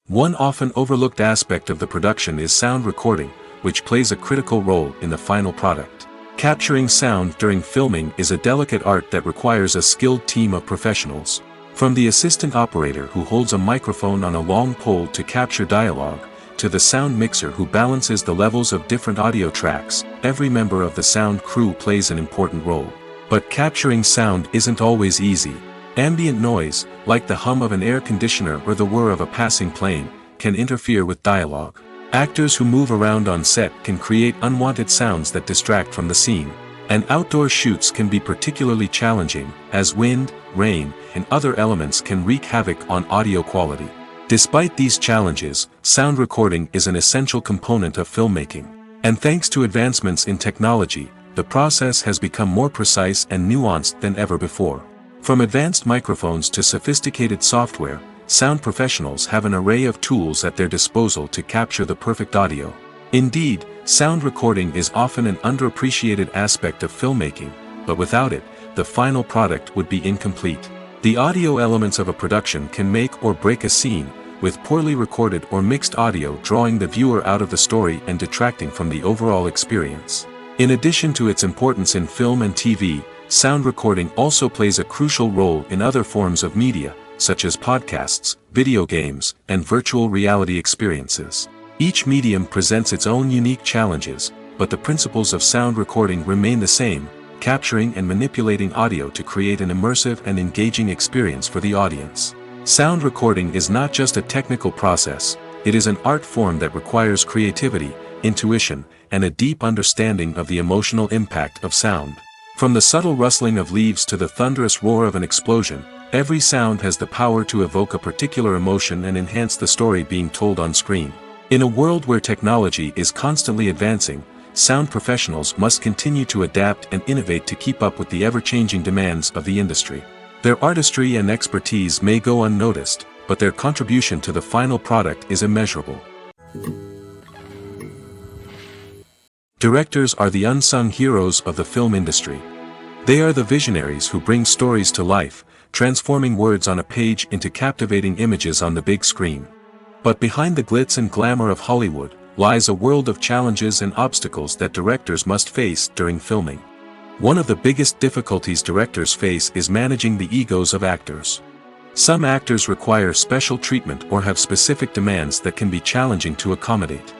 A: One often overlooked aspect of the production is sound recording, which plays a critical role in the final product. Capturing sound during filming is a delicate art that requires a skilled team of professionals. From the assistant operator who holds a microphone on a long pole to capture dialogue, to the sound mixer who balances the levels of different audio tracks, every member of the sound crew plays an important role. But capturing sound isn't always easy. Ambient noise, like the hum of an air conditioner or the whir of a passing plane, can interfere with dialogue. Actors who move around on set can create unwanted sounds that distract from the scene. And outdoor shoots can be particularly challenging, as wind, rain, and other elements can wreak havoc on audio quality. Despite these challenges, sound recording is an essential component of filmmaking. And thanks to advancements in technology, the process has become more precise and nuanced than ever before. From advanced microphones to sophisticated software, sound professionals have an array of tools at their disposal to capture the perfect audio. Indeed, sound recording is often an underappreciated aspect of filmmaking, but without it, the final product would be incomplete. The audio elements of a production can make or break a scene, with poorly recorded or mixed audio drawing the viewer out of the story and detracting from the overall experience. In addition to its importance in film and TV, sound recording also plays a crucial role in other forms of media, such as podcasts, video games, and virtual reality experiences. Each medium presents its own unique challenges, but the principles of sound recording remain the same, capturing and manipulating audio to create an immersive and engaging experience for the audience. Sound recording is not just a technical process, it is an art form that requires creativity, intuition, and a deep understanding of the emotional impact of sound. From the subtle rustling of leaves to the thunderous roar of an explosion, every sound has the power to evoke a particular emotion and enhance the story being told on screen. In a world where technology is constantly advancing, sound professionals must continue to adapt and innovate to keep up with the ever-changing demands of the industry. Their artistry and expertise may go unnoticed, but their contribution to the final product is immeasurable. Directors are the unsung heroes of the film industry. They are the visionaries who bring stories to life, transforming words on a page into captivating images on the big screen. But behind the glitz and glamour of Hollywood lies a world of challenges and obstacles that directors must face during filming. One of the biggest difficulties directors face is managing the egos of actors. Some actors require special treatment or have specific demands that can be challenging to accommodate.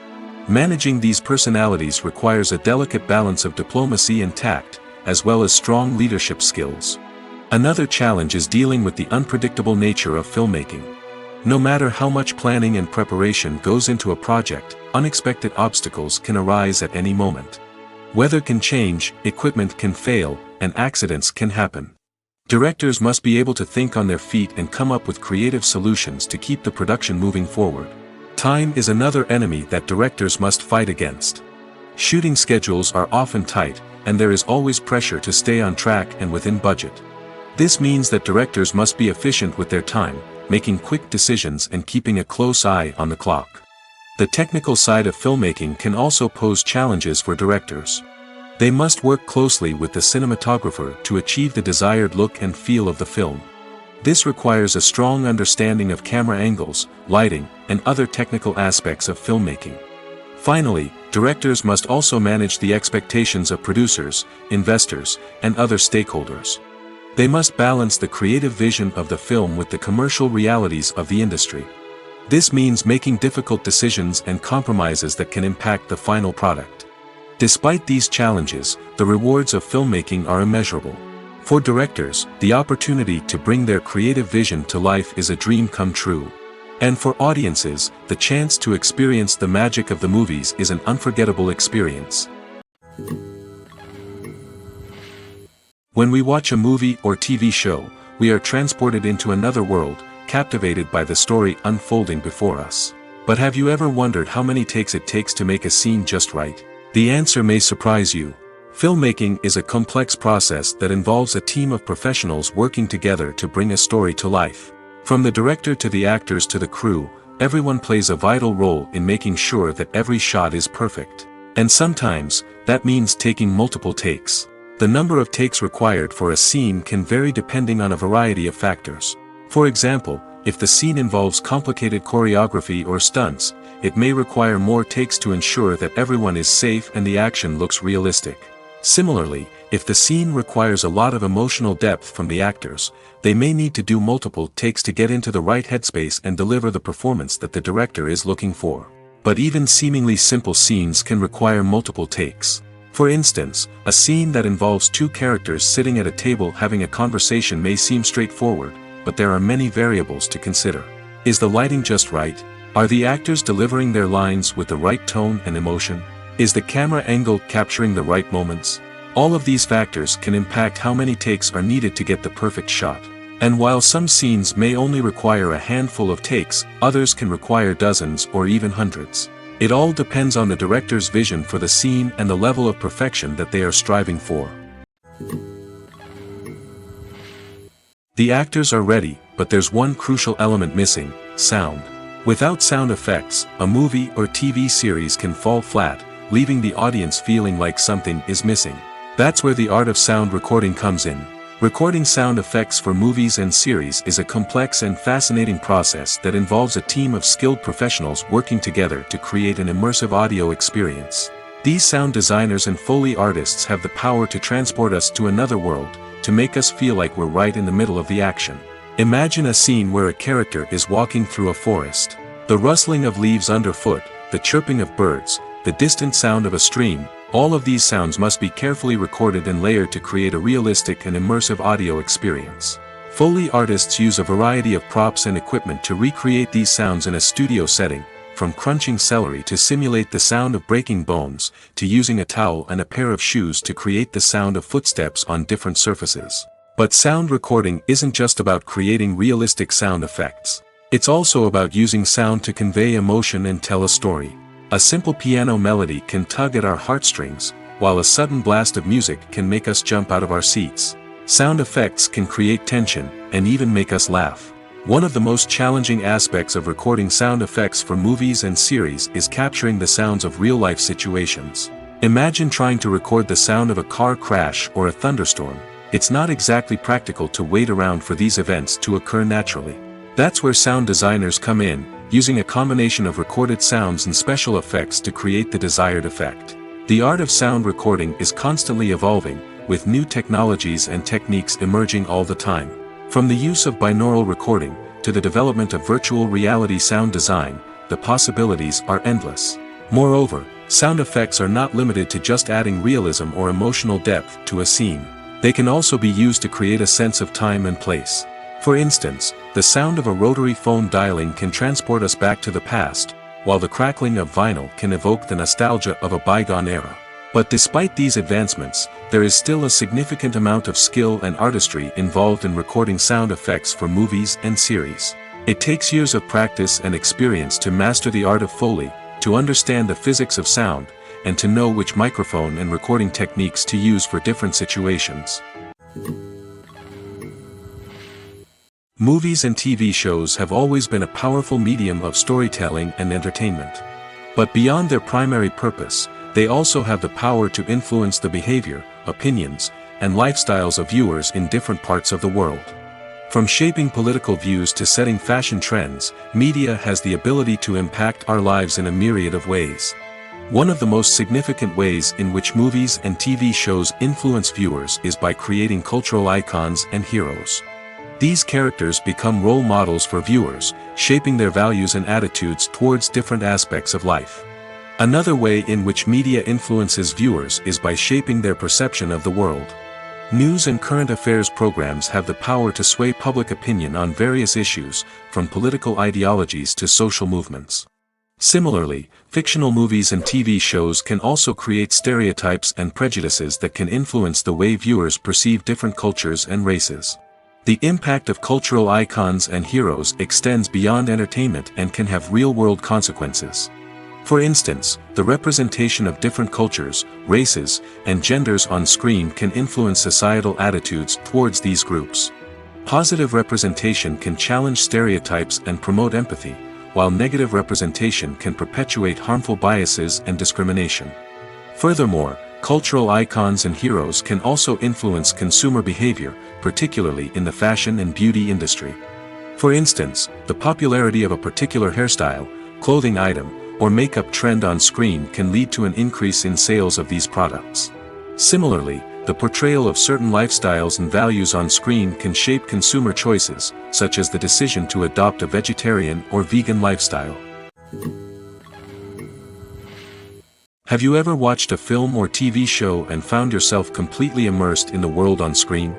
A: Managing these personalities requires a delicate balance of diplomacy and tact, as well as strong leadership skills. Another challenge is dealing with the unpredictable nature of filmmaking. No matter how much planning and preparation goes into a project, unexpected obstacles can arise at any moment. Weather can change, equipment can fail, and accidents can happen. Directors must be able to think on their feet and come up with creative solutions to keep the production moving forward. Time is another enemy that directors must fight against. Shooting schedules are often tight, and there is always pressure to stay on track and within budget. This means that directors must be efficient with their time, making quick decisions and keeping a close eye on the clock. The technical side of filmmaking can also pose challenges for directors. They must work closely with the cinematographer to achieve the desired look and feel of the film. This requires a strong understanding of camera angles, lighting, and other technical aspects of filmmaking. Finally, directors must also manage the expectations of producers, investors, and other stakeholders. They must balance the creative vision of the film with the commercial realities of the industry. This means making difficult decisions and compromises that can impact the final product. Despite these challenges, the rewards of filmmaking are immeasurable. For directors, the opportunity to bring their creative vision to life is a dream come true. And for audiences, the chance to experience the magic of the movies is an unforgettable experience. When we watch a movie or TV show, we are transported into another world, captivated by the story unfolding before us. But have you ever wondered how many takes it takes to make a scene just right? The answer may surprise you. Filmmaking is a complex process that involves a team of professionals working together to bring a story to life. From the director to the actors to the crew, everyone plays a vital role in making sure that every shot is perfect. And sometimes, that means taking multiple takes. The number of takes required for a scene can vary depending on a variety of factors. For example, if the scene involves complicated choreography or stunts, it may require more takes to ensure that everyone is safe and the action looks realistic. Similarly, if the scene requires a lot of emotional depth from the actors, they may need to do multiple takes to get into the right headspace and deliver the performance that the director is looking for. But even seemingly simple scenes can require multiple takes. For instance, a scene that involves two characters sitting at a table having a conversation may seem straightforward, but there are many variables to consider. Is the lighting just right? Are the actors delivering their lines with the right tone and emotion? Is the camera angle capturing the right moments? All of these factors can impact how many takes are needed to get the perfect shot. And while some scenes may only require a handful of takes, others can require dozens or even hundreds. It all depends on the director's vision for the scene and the level of perfection that they are striving for. The actors are ready, but there's one crucial element missing: sound. Without sound effects, a movie or TV series can fall flat, leaving the audience feeling like something is missing. That's where the art of sound recording comes in. Recording sound effects for movies and series is a complex and fascinating process that involves a team of skilled professionals working together to create an immersive audio experience. These sound designers and Foley artists have the power to transport us to another world, to make us feel like we're right in the middle of the action. Imagine a scene where a character is walking through a forest. The rustling of leaves underfoot, the chirping of birds, the distant sound of a stream, all of these sounds must be carefully recorded and layered to create a realistic and immersive audio experience. Foley artists use a variety of props and equipment to recreate these sounds in a studio setting, from crunching celery to simulate the sound of breaking bones, to using a towel and a pair of shoes to create the sound of footsteps on different surfaces. But sound recording isn't just about creating realistic sound effects. It's also about using sound to convey emotion and tell a story. A simple piano melody can tug at our heartstrings, while a sudden blast of music can make us jump out of our seats. Sound effects can create tension, and even make us laugh. One of the most challenging aspects of recording sound effects for movies and series is capturing the sounds of real-life situations. Imagine trying to record the sound of a car crash or a thunderstorm. It's not exactly practical to wait around for these events to occur naturally. That's where sound designers come in, using a combination of recorded sounds and special effects to create the desired effect. The art of sound recording is constantly evolving, with new technologies and techniques emerging all the time. From the use of binaural recording, to the development of virtual reality sound design, the possibilities are endless. Moreover, sound effects are not limited to just adding realism or emotional depth to a scene. They can also be used to create a sense of time and place. For instance, the sound of a rotary phone dialing can transport us back to the past, while the crackling of vinyl can evoke the nostalgia of a bygone era. But despite these advancements, there is still a significant amount of skill and artistry involved in recording sound effects for movies and series. It takes years of practice and experience to master the art of Foley, to understand the physics of sound, and to know which microphone and recording techniques to use for different situations. Movies and TV shows have always been a powerful medium of storytelling and entertainment. But beyond their primary purpose, they also have the power to influence the behavior, opinions, and lifestyles of viewers in different parts of the world. From shaping political views to setting fashion trends, media has the ability to impact our lives in a myriad of ways. One of the most significant ways in which movies and TV shows influence viewers is by creating cultural icons and heroes. These characters become role models for viewers, shaping their values and attitudes towards different aspects of life. Another way in which media influences viewers is by shaping their perception of the world. News and current affairs programs have the power to sway public opinion on various issues, from political ideologies to social movements. Similarly, fictional movies and TV shows can also create stereotypes and prejudices that can influence the way viewers perceive different cultures and races. The impact of cultural icons and heroes extends beyond entertainment and can have real-world consequences. For instance, the representation of different cultures, races, and genders on screen can influence societal attitudes towards these groups. Positive representation can challenge stereotypes and promote empathy, while negative representation can perpetuate harmful biases and discrimination. Furthermore, cultural icons and heroes can also influence consumer behavior, particularly in the fashion and beauty industry. For instance, the popularity of a particular hairstyle, clothing item, or makeup trend on screen can lead to an increase in sales of these products. Similarly, the portrayal of certain lifestyles and values on screen can shape consumer choices, such as the decision to adopt a vegetarian or vegan lifestyle. Have you ever watched a film or TV show and found yourself completely immersed in the world on screen?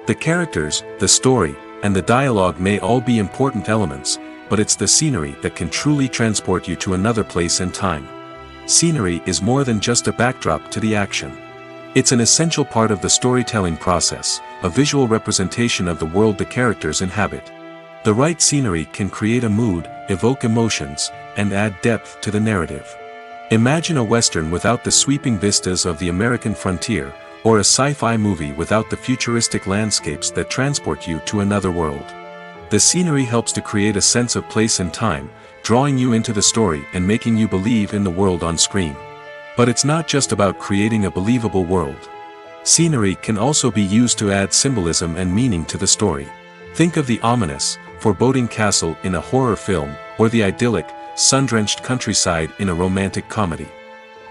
A: The characters, the story, and the dialogue may all be important elements, but it's the scenery that can truly transport you to another place and time. Scenery is more than just a backdrop to the action. It's an essential part of the storytelling process, a visual representation of the world the characters inhabit. The right scenery can create a mood, evoke emotions, and add depth to the narrative. Imagine a Western without the sweeping vistas of the American frontier, or a sci-fi movie without the futuristic landscapes that transport you to another world. The scenery helps to create a sense of place and time, drawing you into the story and making you believe in the world on screen. But it's not just about creating a believable world. Scenery can also be used to add symbolism and meaning to the story. Think of the ominous, foreboding castle in a horror film, or the idyllic, sun-drenched countryside in a romantic comedy.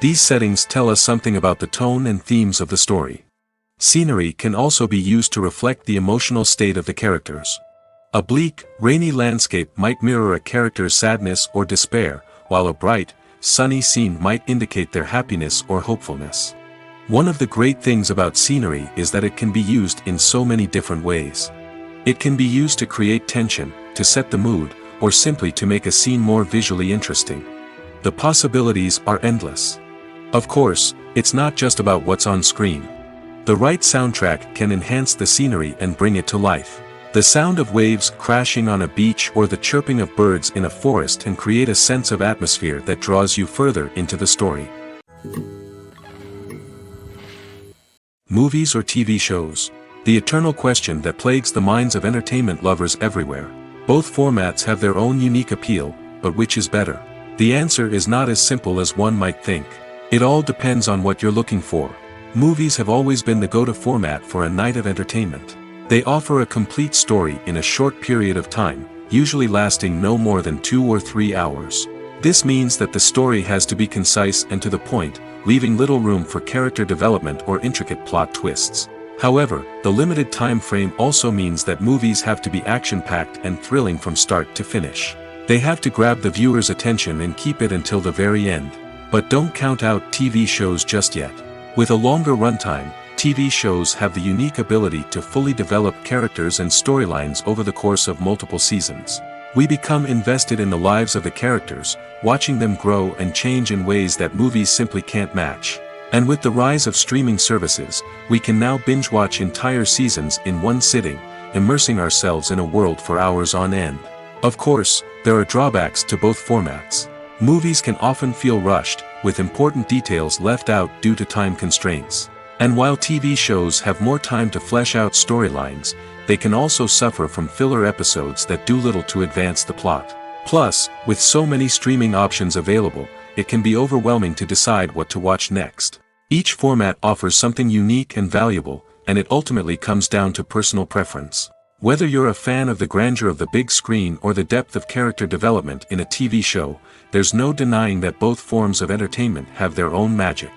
A: These settings tell us something about the tone and themes of the story. Scenery can also be used to reflect the emotional state of the characters. A bleak, rainy landscape might mirror a character's sadness or despair, while a bright, sunny scene might indicate their happiness or hopefulness. One of the great things about scenery is that it can be used in so many different ways. It can be used to create tension, to set the mood, or simply to make a scene more visually interesting. The possibilities are endless. Of course, it's not just about what's on screen. The right soundtrack can enhance the scenery and bring it to life. The sound of waves crashing on a beach or the chirping of birds in a forest can create a sense of atmosphere that draws you further into the story. Movies or TV shows? The eternal question that plagues the minds of entertainment lovers everywhere. Both formats have their own unique appeal, but which is better? The answer is not as simple as one might think. It all depends on what you're looking for. Movies have always been the go-to format for a night of entertainment. They offer a complete story in a short period of time, usually lasting no more than 2 or 3 hours. This means that the story has to be concise and to the point, leaving little room for character development or intricate plot twists. However, the limited time frame also means that movies have to be action-packed and thrilling from start to finish. They have to grab the viewer's attention and keep it until the very end. But don't count out TV shows just yet. With a longer runtime, TV shows have the unique ability to fully develop characters and storylines over the course of multiple seasons. We become invested in the lives of the characters, watching them grow and change in ways that movies simply can't match. And with the rise of streaming services, we can now binge-watch entire seasons in one sitting, immersing ourselves in a world for hours on end. Of course, there are drawbacks to both formats. Movies can often feel rushed, with important details left out due to time constraints. And while TV shows have more time to flesh out storylines, they can also suffer from filler episodes that do little to advance the plot. Plus, with so many streaming options available, it can be overwhelming to decide what to watch next. Each format offers something unique and valuable, and it ultimately comes down to personal preference. Whether you're a fan of the grandeur of the big screen or the depth of character development in a TV show, there's no denying that both forms of entertainment have their own magic.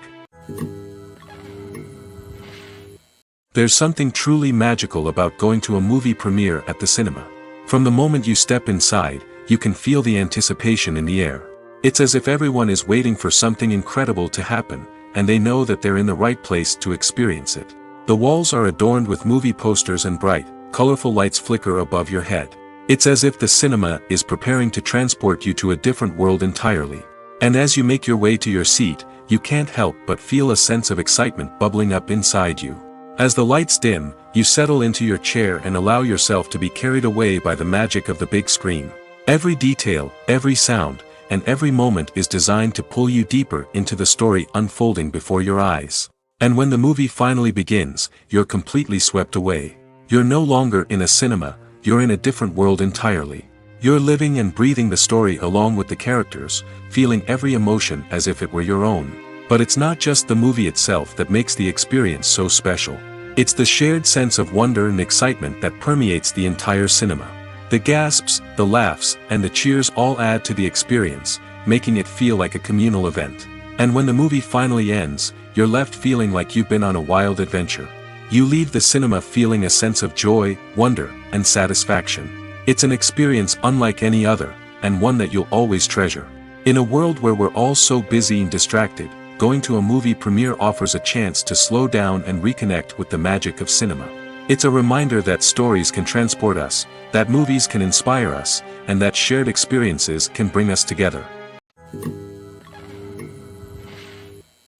A: There's something truly magical about going to a movie premiere at the cinema. From the moment you step inside, you can feel the anticipation in the air. It's as if everyone is waiting for something incredible to happen, and they know that they're in the right place to experience it. The walls are adorned with movie posters and bright, colorful lights flicker above your head. It's as if the cinema is preparing to transport you to a different world entirely. And as you make your way to your seat, you can't help but feel a sense of excitement bubbling up inside you. As the lights dim, you settle into your chair and allow yourself to be carried away by the magic of the big screen. Every detail, every sound, and every moment is designed to pull you deeper into the story unfolding before your eyes. And when the movie finally begins, you're completely swept away. You're no longer in a cinema, you're in a different world entirely. You're living and breathing the story along with the characters, feeling every emotion as if it were your own. But it's not just the movie itself that makes the experience so special. It's the shared sense of wonder and excitement that permeates the entire cinema. The gasps, the laughs, and the cheers all add to the experience, making it feel like a communal event. And when the movie finally ends, you're left feeling like you've been on a wild adventure. You leave the cinema feeling a sense of joy, wonder, and satisfaction. It's an experience unlike any other, and one that you'll always treasure. In a world where we're all so busy and distracted, going to a movie premiere offers a chance to slow down and reconnect with the magic of cinema. It's a reminder that stories can transport us, that movies can inspire us, and that shared experiences can bring us together.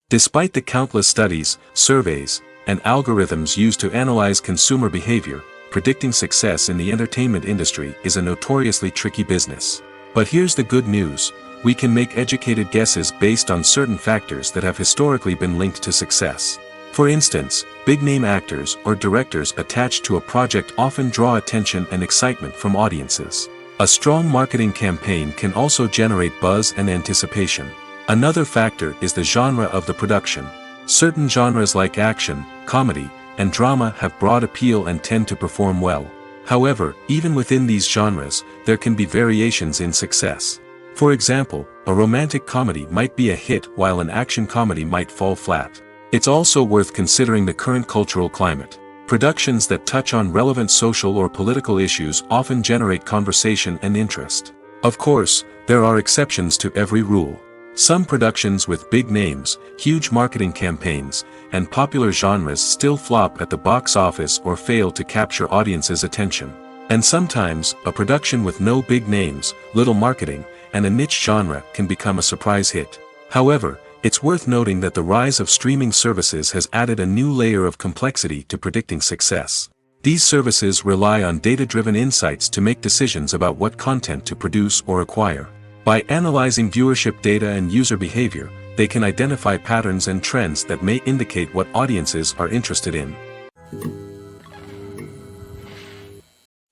A: Despite the countless studies, surveys, and algorithms used to analyze consumer behavior, predicting success in the entertainment industry is a notoriously tricky business. But here's the good news: we can make educated guesses based on certain factors that have historically been linked to success. For instance, big-name actors or directors attached to a project often draw attention and excitement from audiences. A strong marketing campaign can also generate buzz and anticipation. Another factor is the genre of the production. Certain genres like action, comedy, and drama have broad appeal and tend to perform well. However, even within these genres, there can be variations in success. For example, a romantic comedy might be a hit while an action comedy might fall flat. It's also worth considering the current cultural climate. Productions that touch on relevant social or political issues often generate conversation and interest. Of course, there are exceptions to every rule. Some productions with big names, huge marketing campaigns, and popular genres still flop at the box office or fail to capture audiences' attention. And sometimes, a production with no big names, little marketing, and a niche genre can become a surprise hit. However, it's worth noting that the rise of streaming services has added a new layer of complexity to predicting success. These services rely on data-driven insights to make decisions about what content to produce or acquire. By analyzing viewership data and user behavior, they can identify patterns and trends that may indicate what audiences are interested in.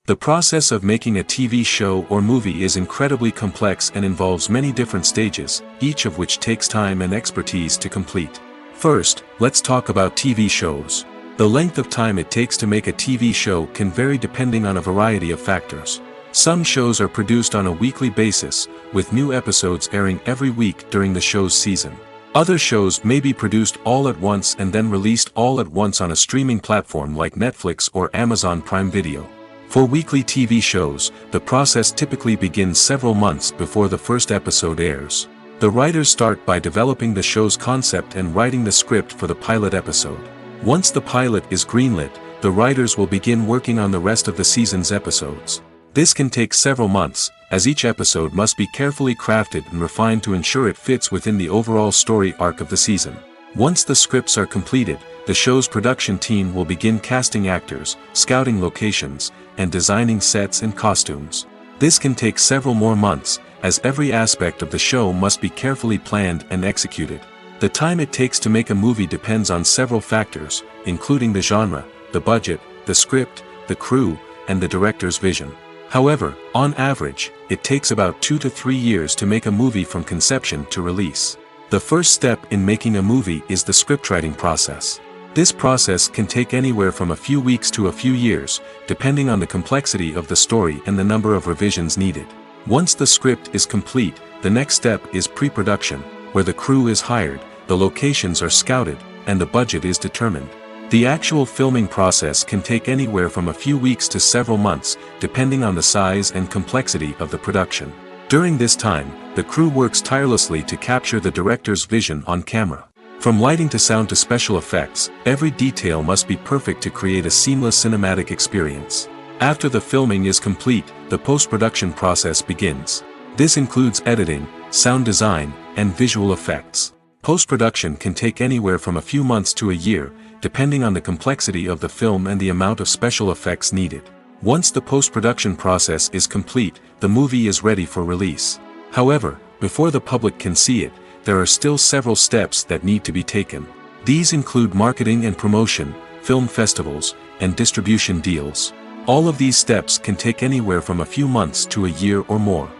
A: The process of making a TV show or movie is incredibly complex and involves many different stages, each of which takes time and expertise to complete. First, let's talk about TV shows. The length of time it takes to make a TV show can vary depending on a variety of factors. Some shows are produced on a weekly basis, with new episodes airing every week during the show's season. Other shows may be produced all at once and then released all at once on a streaming platform like Netflix or Amazon Prime Video. For weekly TV shows, the process typically begins several months before the first episode airs. The writers start by developing the show's concept and writing the script for the pilot episode. Once the pilot is greenlit, the writers will begin working on the rest of the season's episodes. This can take several months, as each episode must be carefully crafted and refined to ensure it fits within the overall story arc of the season. Once the scripts are completed, the show's production team will begin casting actors, scouting locations, and designing sets and costumes. This can take several more months, as every aspect of the show must be carefully planned and executed. The time it takes to make a movie depends on several factors, including the genre, the budget, the script, the crew, and the director's vision. However, on average, it takes about 2 to 3 years to make a movie from conception to release. The first step in making a movie is the scriptwriting process. This process can take anywhere from a few weeks to a few years, depending on the complexity of the story and the number of revisions needed. Once the script is complete, the next step is pre-production, where the crew is hired, the locations are scouted, and the budget is determined. The actual filming process can take anywhere from a few weeks to several months, depending on the size and complexity of the production. During this time, the crew works tirelessly to capture the director's vision on camera. From lighting to sound to special effects, every detail must be perfect to create a seamless cinematic experience. After the filming is complete, the post-production process begins. This includes editing, sound design, and visual effects. Post-production can take anywhere from a few months to a year, depending on the complexity of the film and the amount of special effects needed. Once the post-production process is complete, the movie is ready for release. However, before the public can see it, there are still several steps that need to be taken. These include marketing and promotion, film festivals, and distribution deals. All of these steps can take anywhere from a few months to a year or more.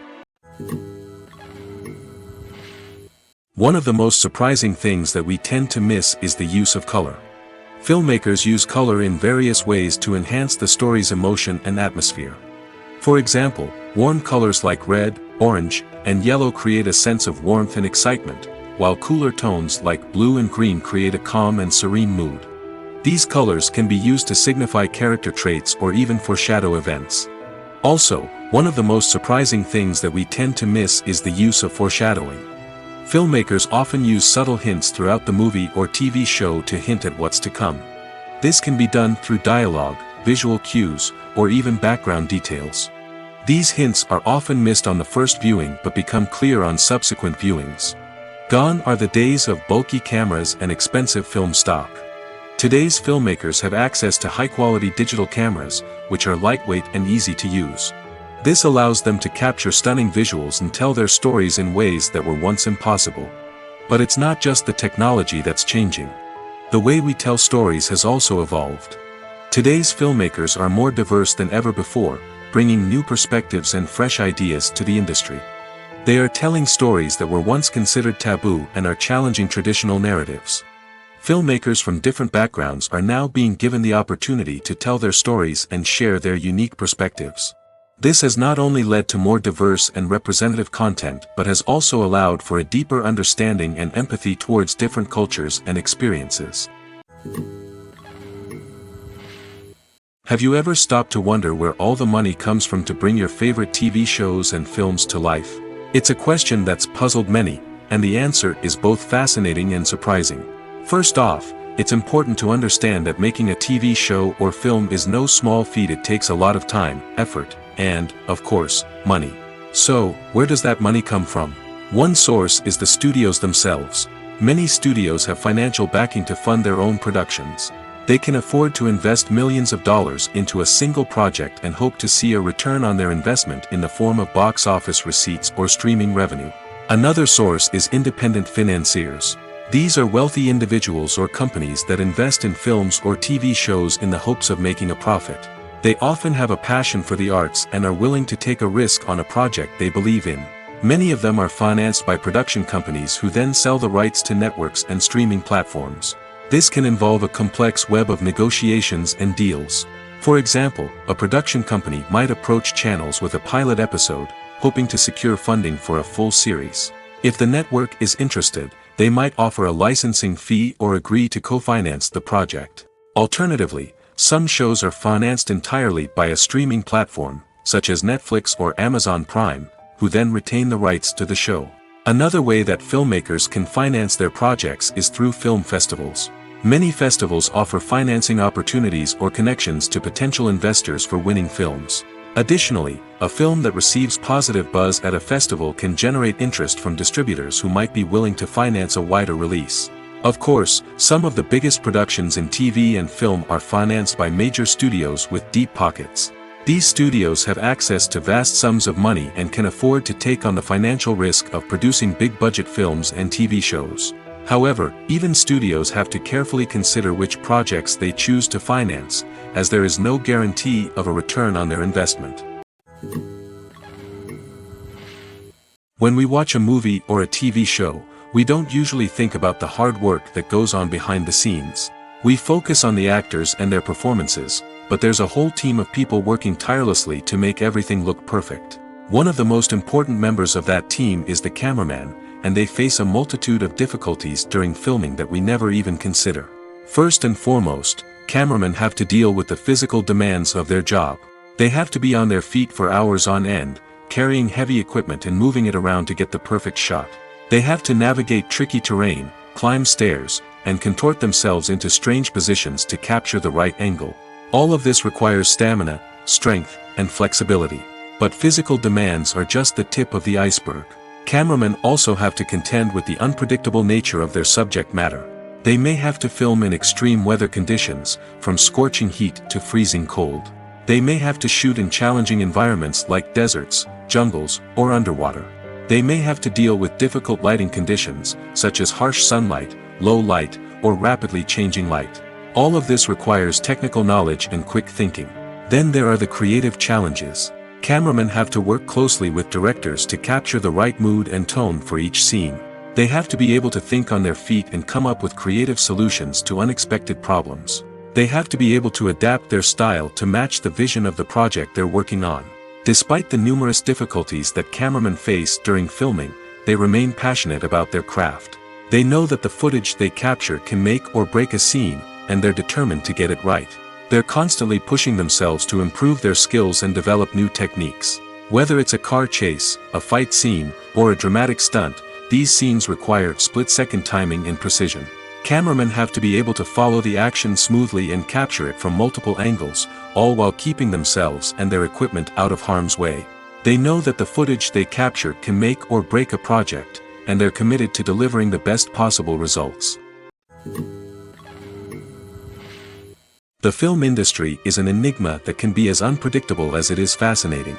A: One of the most surprising things that we tend to miss is the use of color. Filmmakers use color in various ways to enhance the story's emotion and atmosphere. For example, warm colors like red, orange, and yellow create a sense of warmth and excitement, while cooler tones like blue and green create a calm and serene mood. These colors can be used to signify character traits or even foreshadow events. Also, one of the most surprising things that we tend to miss is the use of foreshadowing. Filmmakers often use subtle hints throughout the movie or TV show to hint at what's to come. This can be done through dialogue, visual cues, or even background details. These hints are often missed on the first viewing but become clear on subsequent viewings. Gone are the days of bulky cameras and expensive film stock. Today's filmmakers have access to high-quality digital cameras, which are lightweight and easy to use. This allows them to capture stunning visuals and tell their stories in ways that were once impossible. But it's not just the technology that's changing. The way we tell stories has also evolved. Today's filmmakers are more diverse than ever before, bringing new perspectives and fresh ideas to the industry. They are telling stories that were once considered taboo and are challenging traditional narratives. Filmmakers from different backgrounds are now being given the opportunity to tell their stories and share their unique perspectives. This has not only led to more diverse and representative content but has also allowed for a deeper understanding and empathy towards different cultures and experiences. Have you ever stopped to wonder where all the money comes from to bring your favorite TV shows and films to life? It's a question that's puzzled many, and the answer is both fascinating and surprising. First off, it's important to understand that making a TV show or film is no small feat. It takes a lot of time, effort, and, of course, money. So, where does that money come from? One source is the studios themselves. Many studios have financial backing to fund their own productions. They can afford to invest millions of dollars into a single project and hope to see a return on their investment in the form of box office receipts or streaming revenue. Another source is independent financiers. These are wealthy individuals or companies that invest in films or TV shows in the hopes of making a profit. They often have a passion for the arts and are willing to take a risk on a project they believe in. Many of them are financed by production companies who then sell the rights to networks and streaming platforms. This can involve a complex web of negotiations and deals. For example, a production company might approach channels with a pilot episode, hoping to secure funding for a full series. If the network is interested, they might offer a licensing fee or agree to co-finance the project. Alternatively, some shows are financed entirely by a streaming platform, such as Netflix or Amazon Prime, who then retain the rights to the show. Another way that filmmakers can finance their projects is through film festivals. Many festivals offer financing opportunities or connections to potential investors for winning films. Additionally, a film that receives positive buzz at a festival can generate interest from distributors who might be willing to finance a wider release. Of course, some of the biggest productions in TV and film are financed by major studios with deep pockets. These studios have access to vast sums of money and can afford to take on the financial risk of producing big-budget films and TV shows. However, even studios have to carefully consider which projects they choose to finance, as there is no guarantee of a return on their investment. When we watch a movie or a TV show, we don't usually think about the hard work that goes on behind the scenes. We focus on the actors and their performances, but there's a whole team of people working tirelessly to make everything look perfect. One of the most important members of that team is the cameraman, and they face a multitude of difficulties during filming that we never even consider. First and foremost, cameramen have to deal with the physical demands of their job. They have to be on their feet for hours on end, carrying heavy equipment and moving it around to get the perfect shot. They have to navigate tricky terrain, climb stairs, and contort themselves into strange positions to capture the right angle. All of this requires stamina, strength, and flexibility. But physical demands are just the tip of the iceberg. Cameramen also have to contend with the unpredictable nature of their subject matter. They may have to film in extreme weather conditions, from scorching heat to freezing cold. They may have to shoot in challenging environments like deserts, jungles, or underwater. They may have to deal with difficult lighting conditions, such as harsh sunlight, low light, or rapidly changing light. All of this requires technical knowledge and quick thinking. Then there are the creative challenges. Cameramen have to work closely with directors to capture the right mood and tone for each scene. They have to be able to think on their feet and come up with creative solutions to unexpected problems. They have to be able to adapt their style to match the vision of the project they're working on. Despite the numerous difficulties that cameramen face during filming, they remain passionate about their craft. They know that the footage they capture can make or break a scene, and they're determined to get it right. They're constantly pushing themselves to improve their skills and develop new techniques. Whether it's a car chase, a fight scene, or a dramatic stunt, these scenes require split-second timing and precision. Cameramen have to be able to follow the action smoothly and capture it from multiple angles, all while keeping themselves and their equipment out of harm's way. They know that the footage they capture can make or break a project, and they're committed to delivering the best possible results. The film industry is an enigma that can be as unpredictable as it is fascinating.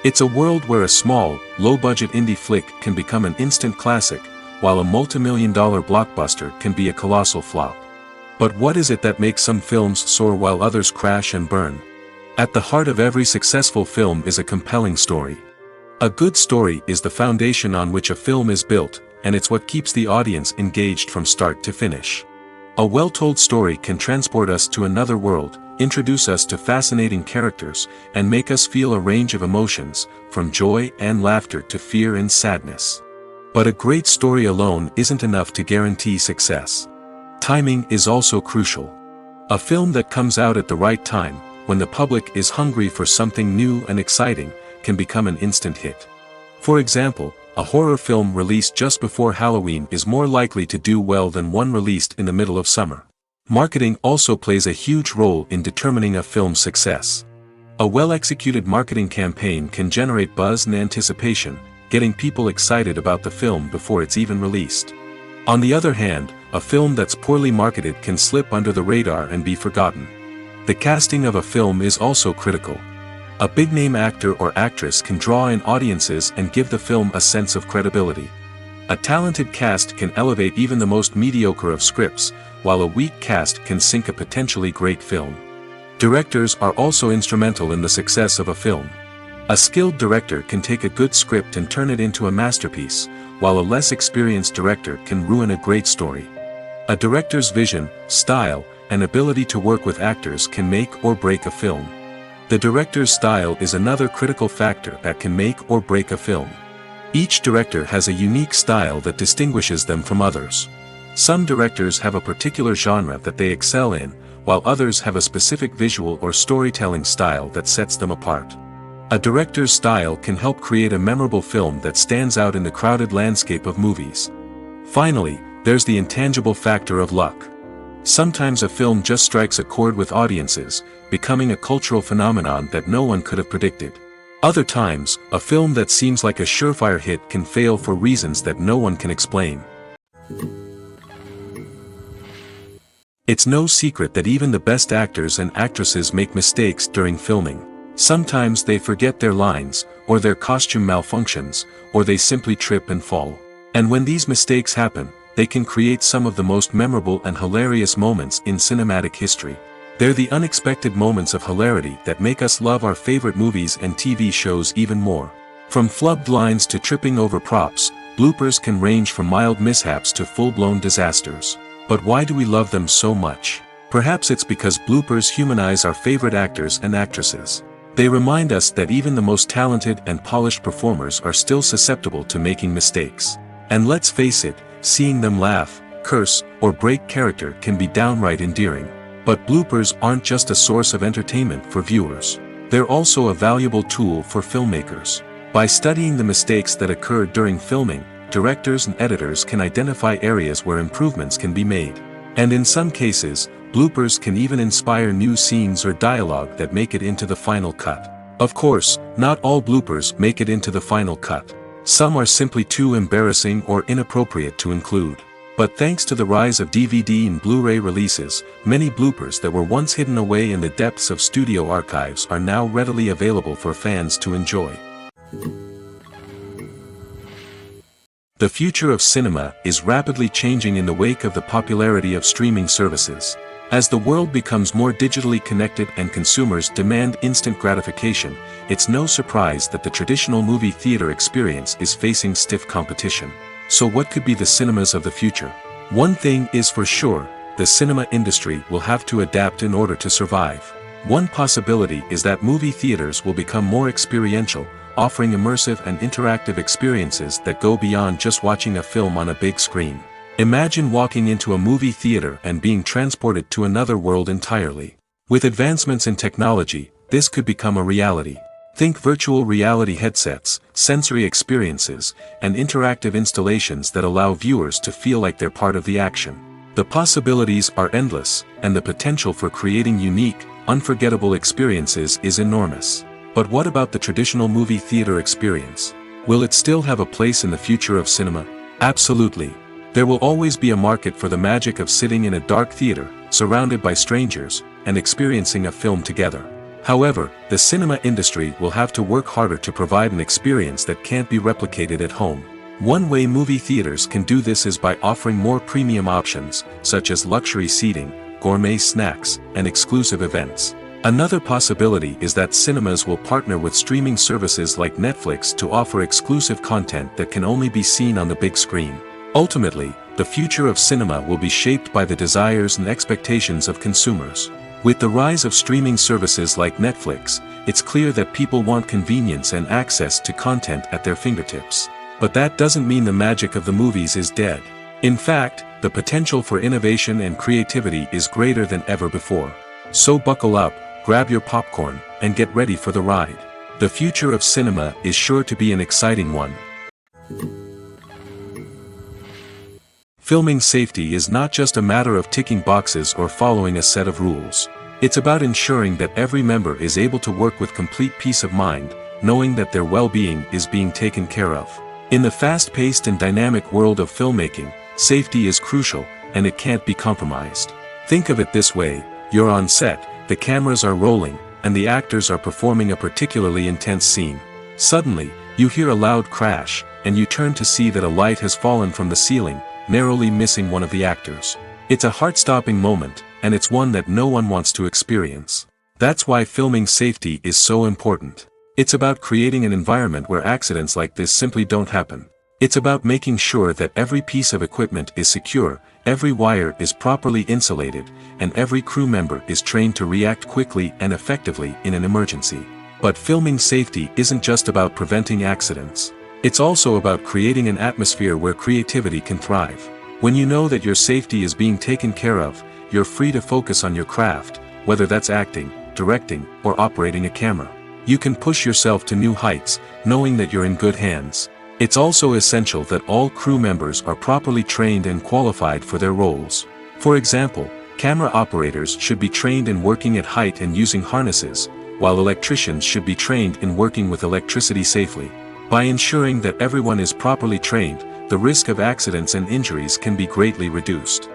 A: It's a world where a small, low-budget indie flick can become an instant classic, while a multi-million-dollar blockbuster can be a colossal flop. But what is it that makes some films soar while others crash and burn? At the heart of every successful film is a compelling story. A good story is the foundation on which a film is built, and it's what keeps the audience engaged from start to finish. A well-told story can transport us to another world, introduce us to fascinating characters, and make us feel a range of emotions, from joy and laughter to fear and sadness. But a great story alone isn't enough to guarantee success. Timing is also crucial. A film that comes out at the right time, when the public is hungry for something new and exciting, can become an instant hit. For example, a horror film released just before Halloween is more likely to do well than one released in the middle of summer. Marketing also plays a huge role in determining a film's success. A well-executed marketing campaign can generate buzz and anticipation, getting people excited about the film before it's even released. On the other hand, a film that's poorly marketed can slip under the radar and be forgotten. The casting of a film is also critical. A big-name actor or actress can draw in audiences and give the film a sense of credibility. A talented cast can elevate even the most mediocre of scripts, while a weak cast can sink a potentially great film. Directors are also instrumental in the success of a film. A skilled director can take a good script and turn it into a masterpiece, while a less experienced director can ruin a great story. A director's vision, style, and ability to work with actors can make or break a film. The director's style is another critical factor that can make or break a film. Each director has a unique style that distinguishes them from others. Some directors have a particular genre that they excel in, while others have a specific visual or storytelling style that sets them apart. A director's style can help create a memorable film that stands out in the crowded landscape of movies. Finally, there's the intangible factor of luck. Sometimes a film just strikes a chord with audiences, becoming a cultural phenomenon that no one could have predicted. Other times, a film that seems like a surefire hit can fail for reasons that no one can explain. It's no secret that even the best actors and actresses make mistakes during filming. Sometimes they forget their lines, or their costume malfunctions, or they simply trip and fall. And when these mistakes happen, they can create some of the most memorable and hilarious moments in cinematic history. They're the unexpected moments of hilarity that make us love our favorite movies and TV shows even more. From flubbed lines to tripping over props, bloopers can range from mild mishaps to full-blown disasters. But why do we love them so much? Perhaps it's because bloopers humanize our favorite actors and actresses. They remind us that even the most talented and polished performers are still susceptible to making mistakes. And let's face it, seeing them laugh, curse, or break character can be downright endearing. But bloopers aren't just a source of entertainment for viewers. They're also a valuable tool for filmmakers. By studying the mistakes that occurred during filming, directors and editors can identify areas where improvements can be made. And in some cases, bloopers can even inspire new scenes or dialogue that make it into the final cut. Of course, not all bloopers make it into the final cut. Some are simply too embarrassing or inappropriate to include. But thanks to the rise of DVD and Blu-ray releases, many bloopers that were once hidden away in the depths of studio archives are now readily available for fans to enjoy. The future of cinema is rapidly changing in the wake of the popularity of streaming services. As the world becomes more digitally connected and consumers demand instant gratification, it's no surprise that the traditional movie theater experience is facing stiff competition. So what could be the cinemas of the future? One thing is for sure, the cinema industry will have to adapt in order to survive. One possibility is that movie theaters will become more experiential, offering immersive and interactive experiences that go beyond just watching a film on a big screen. Imagine walking into a movie theater and being transported to another world entirely. With advancements in technology, this could become a reality. Think virtual reality headsets, sensory experiences, and interactive installations that allow viewers to feel like they're part of the action. The possibilities are endless, and the potential for creating unique, unforgettable experiences is enormous. But what about the traditional movie theater experience? Will it still have a place in the future of cinema? Absolutely. There will always be a market for the magic of sitting in a dark theater, surrounded by strangers, and experiencing a film together. However, the cinema industry will have to work harder to provide an experience that can't be replicated at home. One way movie theaters can do this is by offering more premium options, such as luxury seating, gourmet snacks, and exclusive events. Another possibility is that cinemas will partner with streaming services like Netflix to offer exclusive content that can only be seen on the big screen. Ultimately, the future of cinema will be shaped by the desires and expectations of consumers. With the rise of streaming services like Netflix, it's clear that people want convenience and access to content at their fingertips. But that doesn't mean the magic of the movies is dead. In fact, the potential for innovation and creativity is greater than ever before. So buckle up, grab your popcorn, and get ready for the ride. The future of cinema is sure to be an exciting one. Filming safety is not just a matter of ticking boxes or following a set of rules. It's about ensuring that every member is able to work with complete peace of mind, knowing that their well-being is being taken care of. In the fast-paced and dynamic world of filmmaking, safety is crucial, and it can't be compromised. Think of it this way: you're on set, the cameras are rolling, and the actors are performing a particularly intense scene. Suddenly, you hear a loud crash, and you turn to see that a light has fallen from the ceiling, narrowly missing one of the actors. It's a heart-stopping moment, and it's one that no one wants to experience. That's why filming safety is so important. It's about creating an environment where accidents like this simply don't happen. It's about making sure that every piece of equipment is secure, every wire is properly insulated, and every crew member is trained to react quickly and effectively in an emergency. But filming safety isn't just about preventing accidents. It's also about creating an atmosphere where creativity can thrive. When you know that your safety is being taken care of, you're free to focus on your craft, whether that's acting, directing, or operating a camera. You can push yourself to new heights, knowing that you're in good hands. It's also essential that all crew members are properly trained and qualified for their roles. For example, camera operators should be trained in working at height and using harnesses, while electricians should be trained in working with electricity safely. By ensuring that everyone is properly trained, the risk of accidents and injuries can be greatly reduced.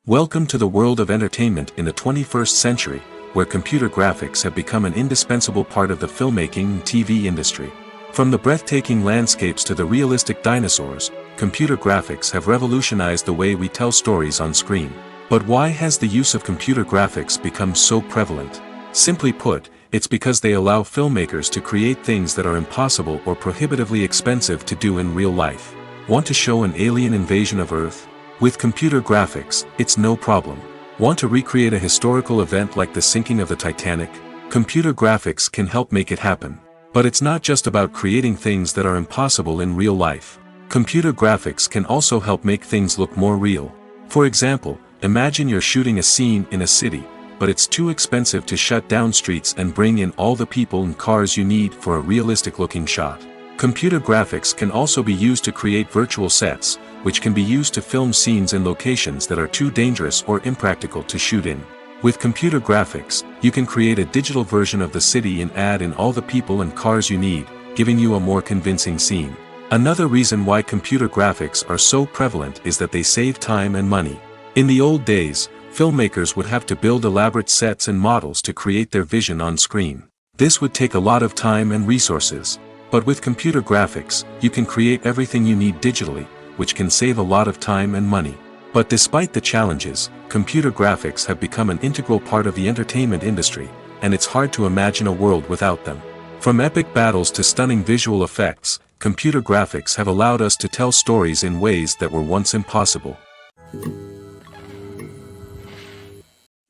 A: Welcome to the world of entertainment in the 21st century, where computer graphics have become an indispensable part of the filmmaking and TV industry. From the breathtaking landscapes to the realistic dinosaurs, computer graphics have revolutionized the way we tell stories on screen. But why has the use of computer graphics become so prevalent? Simply put, it's because they allow filmmakers to create things that are impossible or prohibitively expensive to do in real life. Want to show an alien invasion of Earth? With computer graphics, it's no problem. Want to recreate a historical event like the sinking of the Titanic? Computer graphics can help make it happen. But it's not just about creating things that are impossible in real life. Computer graphics can also help make things look more real. For example, imagine you're shooting a scene in a city, but it's too expensive to shut down streets and bring in all the people and cars you need for a realistic-looking shot. Computer graphics can also be used to create virtual sets, which can be used to film scenes in locations that are too dangerous or impractical to shoot in. With computer graphics, you can create a digital version of the city and add in all the people and cars you need, giving you a more convincing scene. Another reason why computer graphics are so prevalent is that they save time and money. In the old days, filmmakers would have to build elaborate sets and models to create their vision on screen. This would take a lot of time and resources. But with computer graphics, you can create everything you need digitally, which can save a lot of time and money. But despite the challenges, computer graphics have become an integral part of the entertainment industry, and it's hard to imagine a world without them. From epic battles to stunning visual effects, computer graphics have allowed us to tell stories in ways that were once impossible.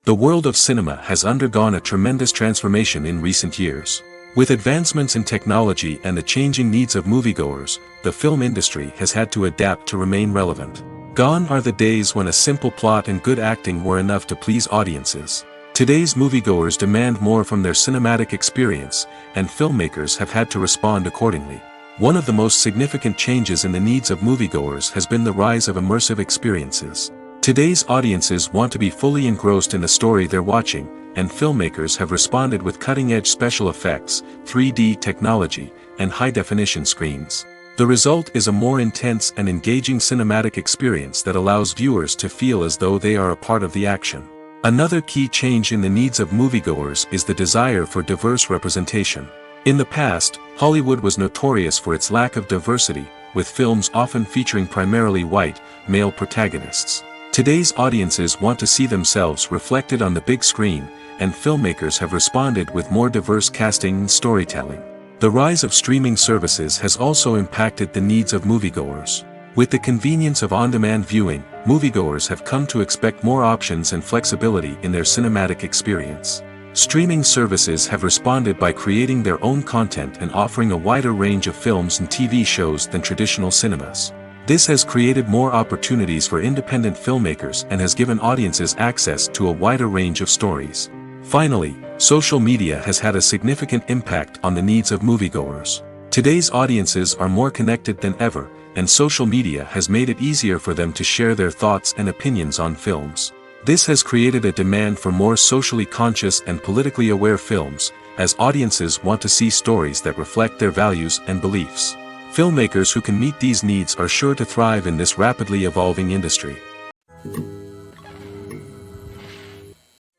A: The world of cinema has undergone a tremendous transformation in recent years. With advancements in technology and the changing needs of moviegoers, the film industry has had to adapt to remain relevant. Gone are the days when a simple plot and good acting were enough to please audiences. Today's moviegoers demand more from their cinematic experience, and filmmakers have had to respond accordingly. One of the most significant changes in the needs of moviegoers has been the rise of immersive experiences. Today's audiences want to be fully engrossed in the story they're watching, and filmmakers have responded with cutting-edge special effects, 3D technology, and high-definition screens. The result is a more intense and engaging cinematic experience that allows viewers to feel as though they are a part of the action. Another key change in the needs of moviegoers is the desire for diverse representation. In the past, Hollywood was notorious for its lack of diversity, with films often featuring primarily white, male protagonists. Today's audiences want to see themselves reflected on the big screen, and filmmakers have responded with more diverse casting and storytelling. The rise of streaming services has also impacted the needs of moviegoers. With the convenience of on-demand viewing, moviegoers have come to expect more options and flexibility in their cinematic experience. Streaming services have responded by creating their own content and offering a wider range of films and TV shows than traditional cinemas. This has created more opportunities for independent filmmakers and has given audiences access to a wider range of stories. Finally, social media has had a significant impact on the needs of moviegoers. Today's audiences are more connected than ever, and social media has made it easier for them to share their thoughts and opinions on films. This has created a demand for more socially conscious and politically aware films, as audiences want to see stories that reflect their values and beliefs. Filmmakers who can meet these needs are sure to thrive in this rapidly evolving industry.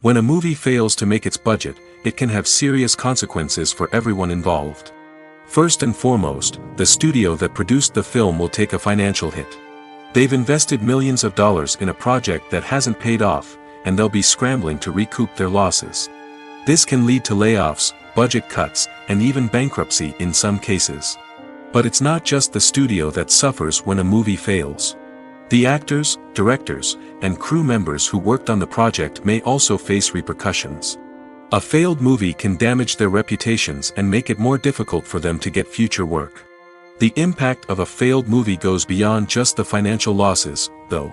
A: When a movie fails to make its budget, it can have serious consequences for everyone involved. First and foremost, the studio that produced the film will take a financial hit. They've invested millions of dollars in a project that hasn't paid off, and they'll be scrambling to recoup their losses. This can lead to layoffs, budget cuts, and even bankruptcy in some cases. But it's not just the studio that suffers when a movie fails. The actors, directors, and crew members who worked on the project may also face repercussions. A failed movie can damage their reputations and make it more difficult for them to get future work. The impact of a failed movie goes beyond just the financial losses, though.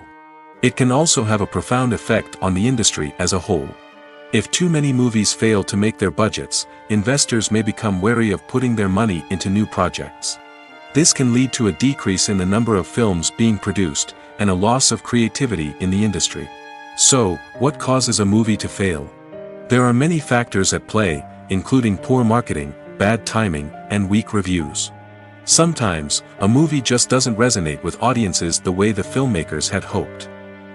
A: It can also have a profound effect on the industry as a whole. If too many movies fail to make their budgets, investors may become wary of putting their money into new projects. This can lead to a decrease in the number of films being produced, and a loss of creativity in the industry. So, what causes a movie to fail? There are many factors at play, including poor marketing, bad timing, and weak reviews. Sometimes, a movie just doesn't resonate with audiences the way the filmmakers had hoped.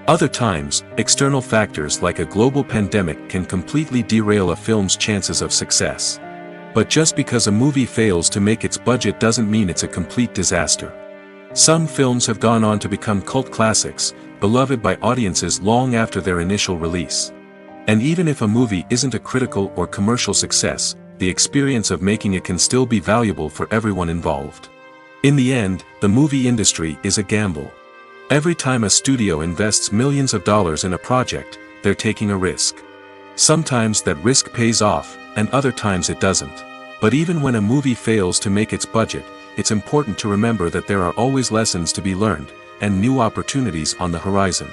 A: Other times, external factors like a global pandemic can completely derail a film's chances of success. But just because a movie fails to make its budget doesn't mean it's a complete disaster. Some films have gone on to become cult classics, beloved by audiences long after their initial release. And even if a movie isn't a critical or commercial success, the experience of making it can still be valuable for everyone involved. In the end, the movie industry is a gamble. Every time a studio invests millions of dollars in a project, they're taking a risk. Sometimes that risk pays off, and other times it doesn't. But even when a movie fails to make its budget, it's important to remember that there are always lessons to be learned, and new opportunities on the horizon.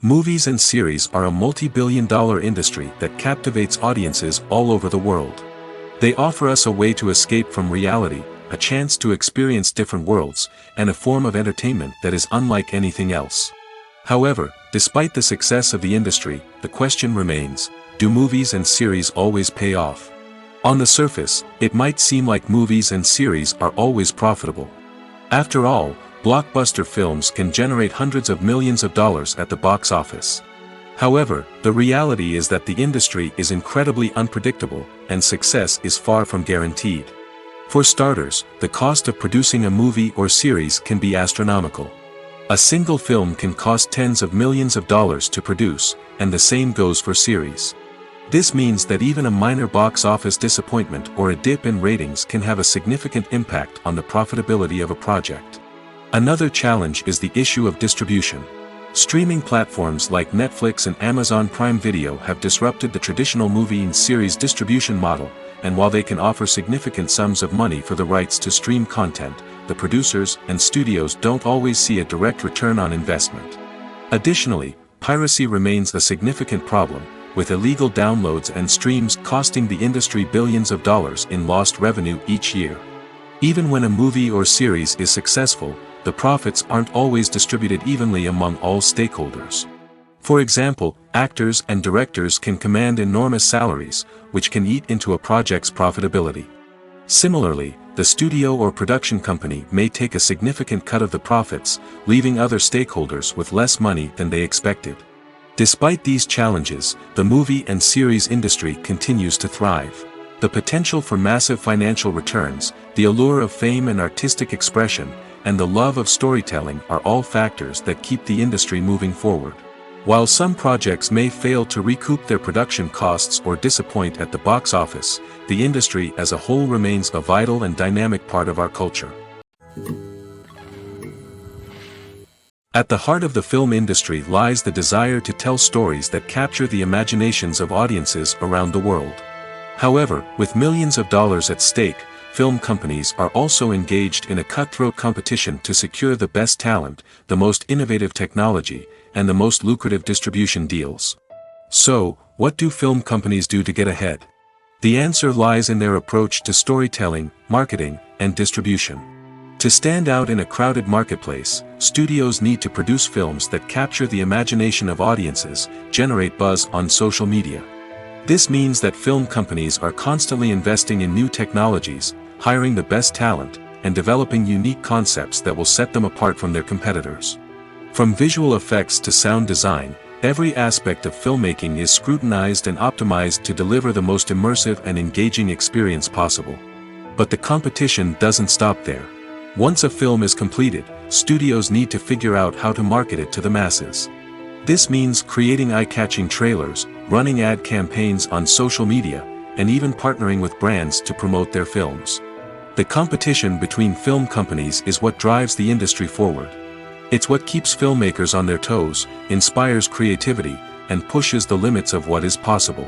A: Movies and series are a multi-billion-dollar industry that captivates audiences all over the world. They offer us a way to escape from reality, a chance to experience different worlds, and a form of entertainment that is unlike anything else. However, despite the success of the industry, the question remains, do movies and series always pay off? On the surface, it might seem like movies and series are always profitable. After all, blockbuster films can generate hundreds of millions of dollars at the box office. However, the reality is that the industry is incredibly unpredictable, and success is far from guaranteed. For starters, the cost of producing a movie or series can be astronomical. A single film can cost tens of millions of dollars to produce, and the same goes for series. This means that even a minor box office disappointment or a dip in ratings can have a significant impact on the profitability of a project. Another challenge is the issue of distribution. Streaming platforms like Netflix and Amazon Prime Video have disrupted the traditional movie and series distribution model, and while they can offer significant sums of money for the rights to stream content, the producers and studios don't always see a direct return on investment. Additionally, piracy remains a significant problem, with illegal downloads and streams costing the industry billions of dollars in lost revenue each year. Even when a movie or series is successful, the profits aren't always distributed evenly among all stakeholders. For example, actors and directors can command enormous salaries, which can eat into a project's profitability. Similarly, the studio or production company may take a significant cut of the profits, leaving other stakeholders with less money than they expected. Despite these challenges, the movie and series industry continues to thrive. The potential for massive financial returns, the allure of fame and artistic expression, and the love of storytelling are all factors that keep the industry moving forward. While some projects may fail to recoup their production costs or disappoint at the box office, the industry as a whole remains a vital and dynamic part of our culture. At the heart of the film industry lies the desire to tell stories that capture the imaginations of audiences around the world. However, with millions of dollars at stake, film companies are also engaged in a cutthroat competition to secure the best talent, the most innovative technology, and the most lucrative distribution deals. So, what do film companies do to get ahead? The answer lies in their approach to storytelling, marketing, and distribution. To stand out in a crowded marketplace, studios need to produce films that capture the imagination of audiences, generate buzz on social media. This means that film companies are constantly investing in new technologies, hiring the best talent, and developing unique concepts that will set them apart from their competitors. From visual effects to sound design, every aspect of filmmaking is scrutinized and optimized to deliver the most immersive and engaging experience possible. But the competition doesn't stop there. Once a film is completed, studios need to figure out how to market it to the masses. This means creating eye-catching trailers, running ad campaigns on social media, and even partnering with brands to promote their films. The competition between film companies is what drives the industry forward. It's what keeps filmmakers on their toes, inspires creativity, and pushes the limits of what is possible.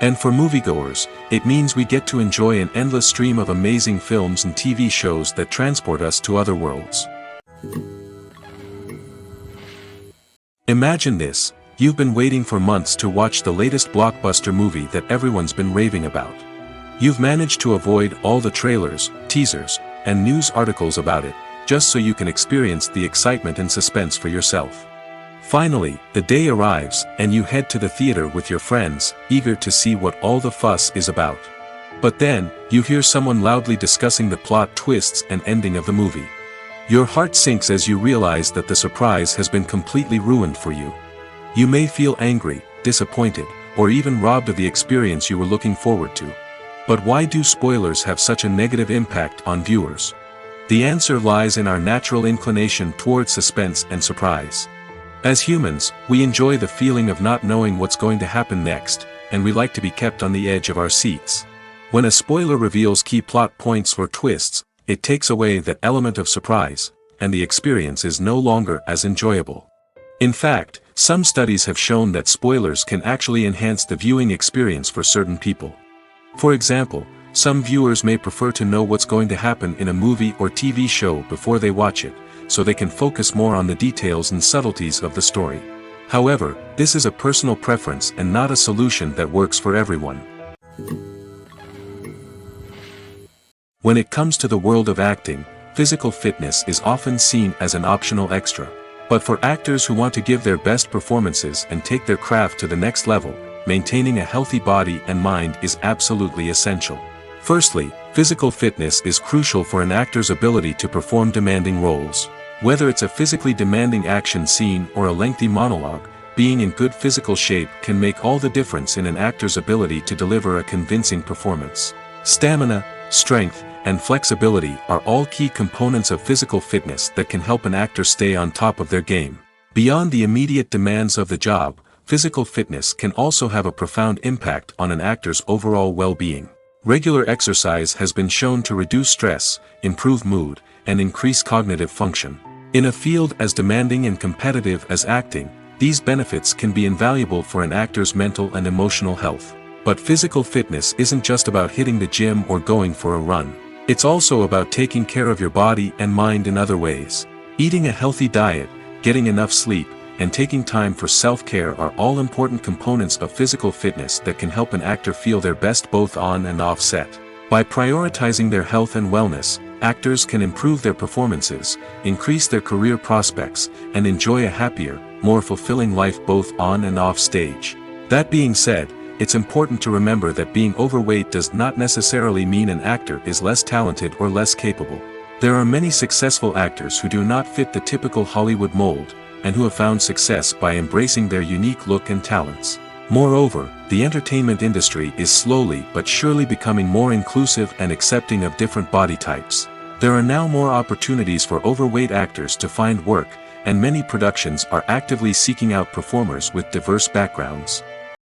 A: And for moviegoers, it means we get to enjoy an endless stream of amazing films and TV shows that transport us to other worlds. Imagine this: you've been waiting for months to watch the latest blockbuster movie that everyone's been raving about. You've managed to avoid all the trailers, teasers, and news articles about it, just so you can experience the excitement and suspense for yourself. Finally, the day arrives, and you head to the theater with your friends, eager to see what all the fuss is about. But then, you hear someone loudly discussing the plot twists and ending of the movie. Your heart sinks as you realize that the surprise has been completely ruined for you. You may feel angry, disappointed, or even robbed of the experience you were looking forward to. But why do spoilers have such a negative impact on viewers? The answer lies in our natural inclination towards suspense and surprise. As humans, we enjoy the feeling of not knowing what's going to happen next, and we like to be kept on the edge of our seats. When a spoiler reveals key plot points or twists, it takes away that element of surprise, and the experience is no longer as enjoyable. In fact, some studies have shown that spoilers can actually enhance the viewing experience for certain people. For example, some viewers may prefer to know what's going to happen in a movie or TV show before they watch it, so they can focus more on the details and subtleties of the story. However, this is a personal preference and not a solution that works for everyone. When it comes to the world of acting, physical fitness is often seen as an optional extra. But for actors who want to give their best performances and take their craft to the next level, maintaining a healthy body and mind is absolutely essential. Firstly, physical fitness is crucial for an actor's ability to perform demanding roles. Whether it's a physically demanding action scene or a lengthy monologue, being in good physical shape can make all the difference in an actor's ability to deliver a convincing performance. Stamina, strength, and flexibility are all key components of physical fitness that can help an actor stay on top of their game. Beyond the immediate demands of the job, physical fitness can also have a profound impact on an actor's overall well-being. Regular exercise has been shown to reduce stress, improve mood, and increase cognitive function. In a field as demanding and competitive as acting, these benefits can be invaluable for an actor's mental and emotional health. But physical fitness isn't just about hitting the gym or going for a run. It's also about taking care of your body and mind in other ways. Eating a healthy diet, getting enough sleep, and taking time for self-care are all important components of physical fitness that can help an actor feel their best both on and off set. By prioritizing their health and wellness, actors can improve their performances, increase their career prospects, and enjoy a happier, more fulfilling life both on and off stage. That being said, it's important to remember that being overweight does not necessarily mean an actor is less talented or less capable. There are many successful actors who do not fit the typical Hollywood mold, and who have found success by embracing their unique look and talents. Moreover, the entertainment industry is slowly but surely becoming more inclusive and accepting of different body types. There are now more opportunities for overweight actors to find work, and many productions are actively seeking out performers with diverse backgrounds.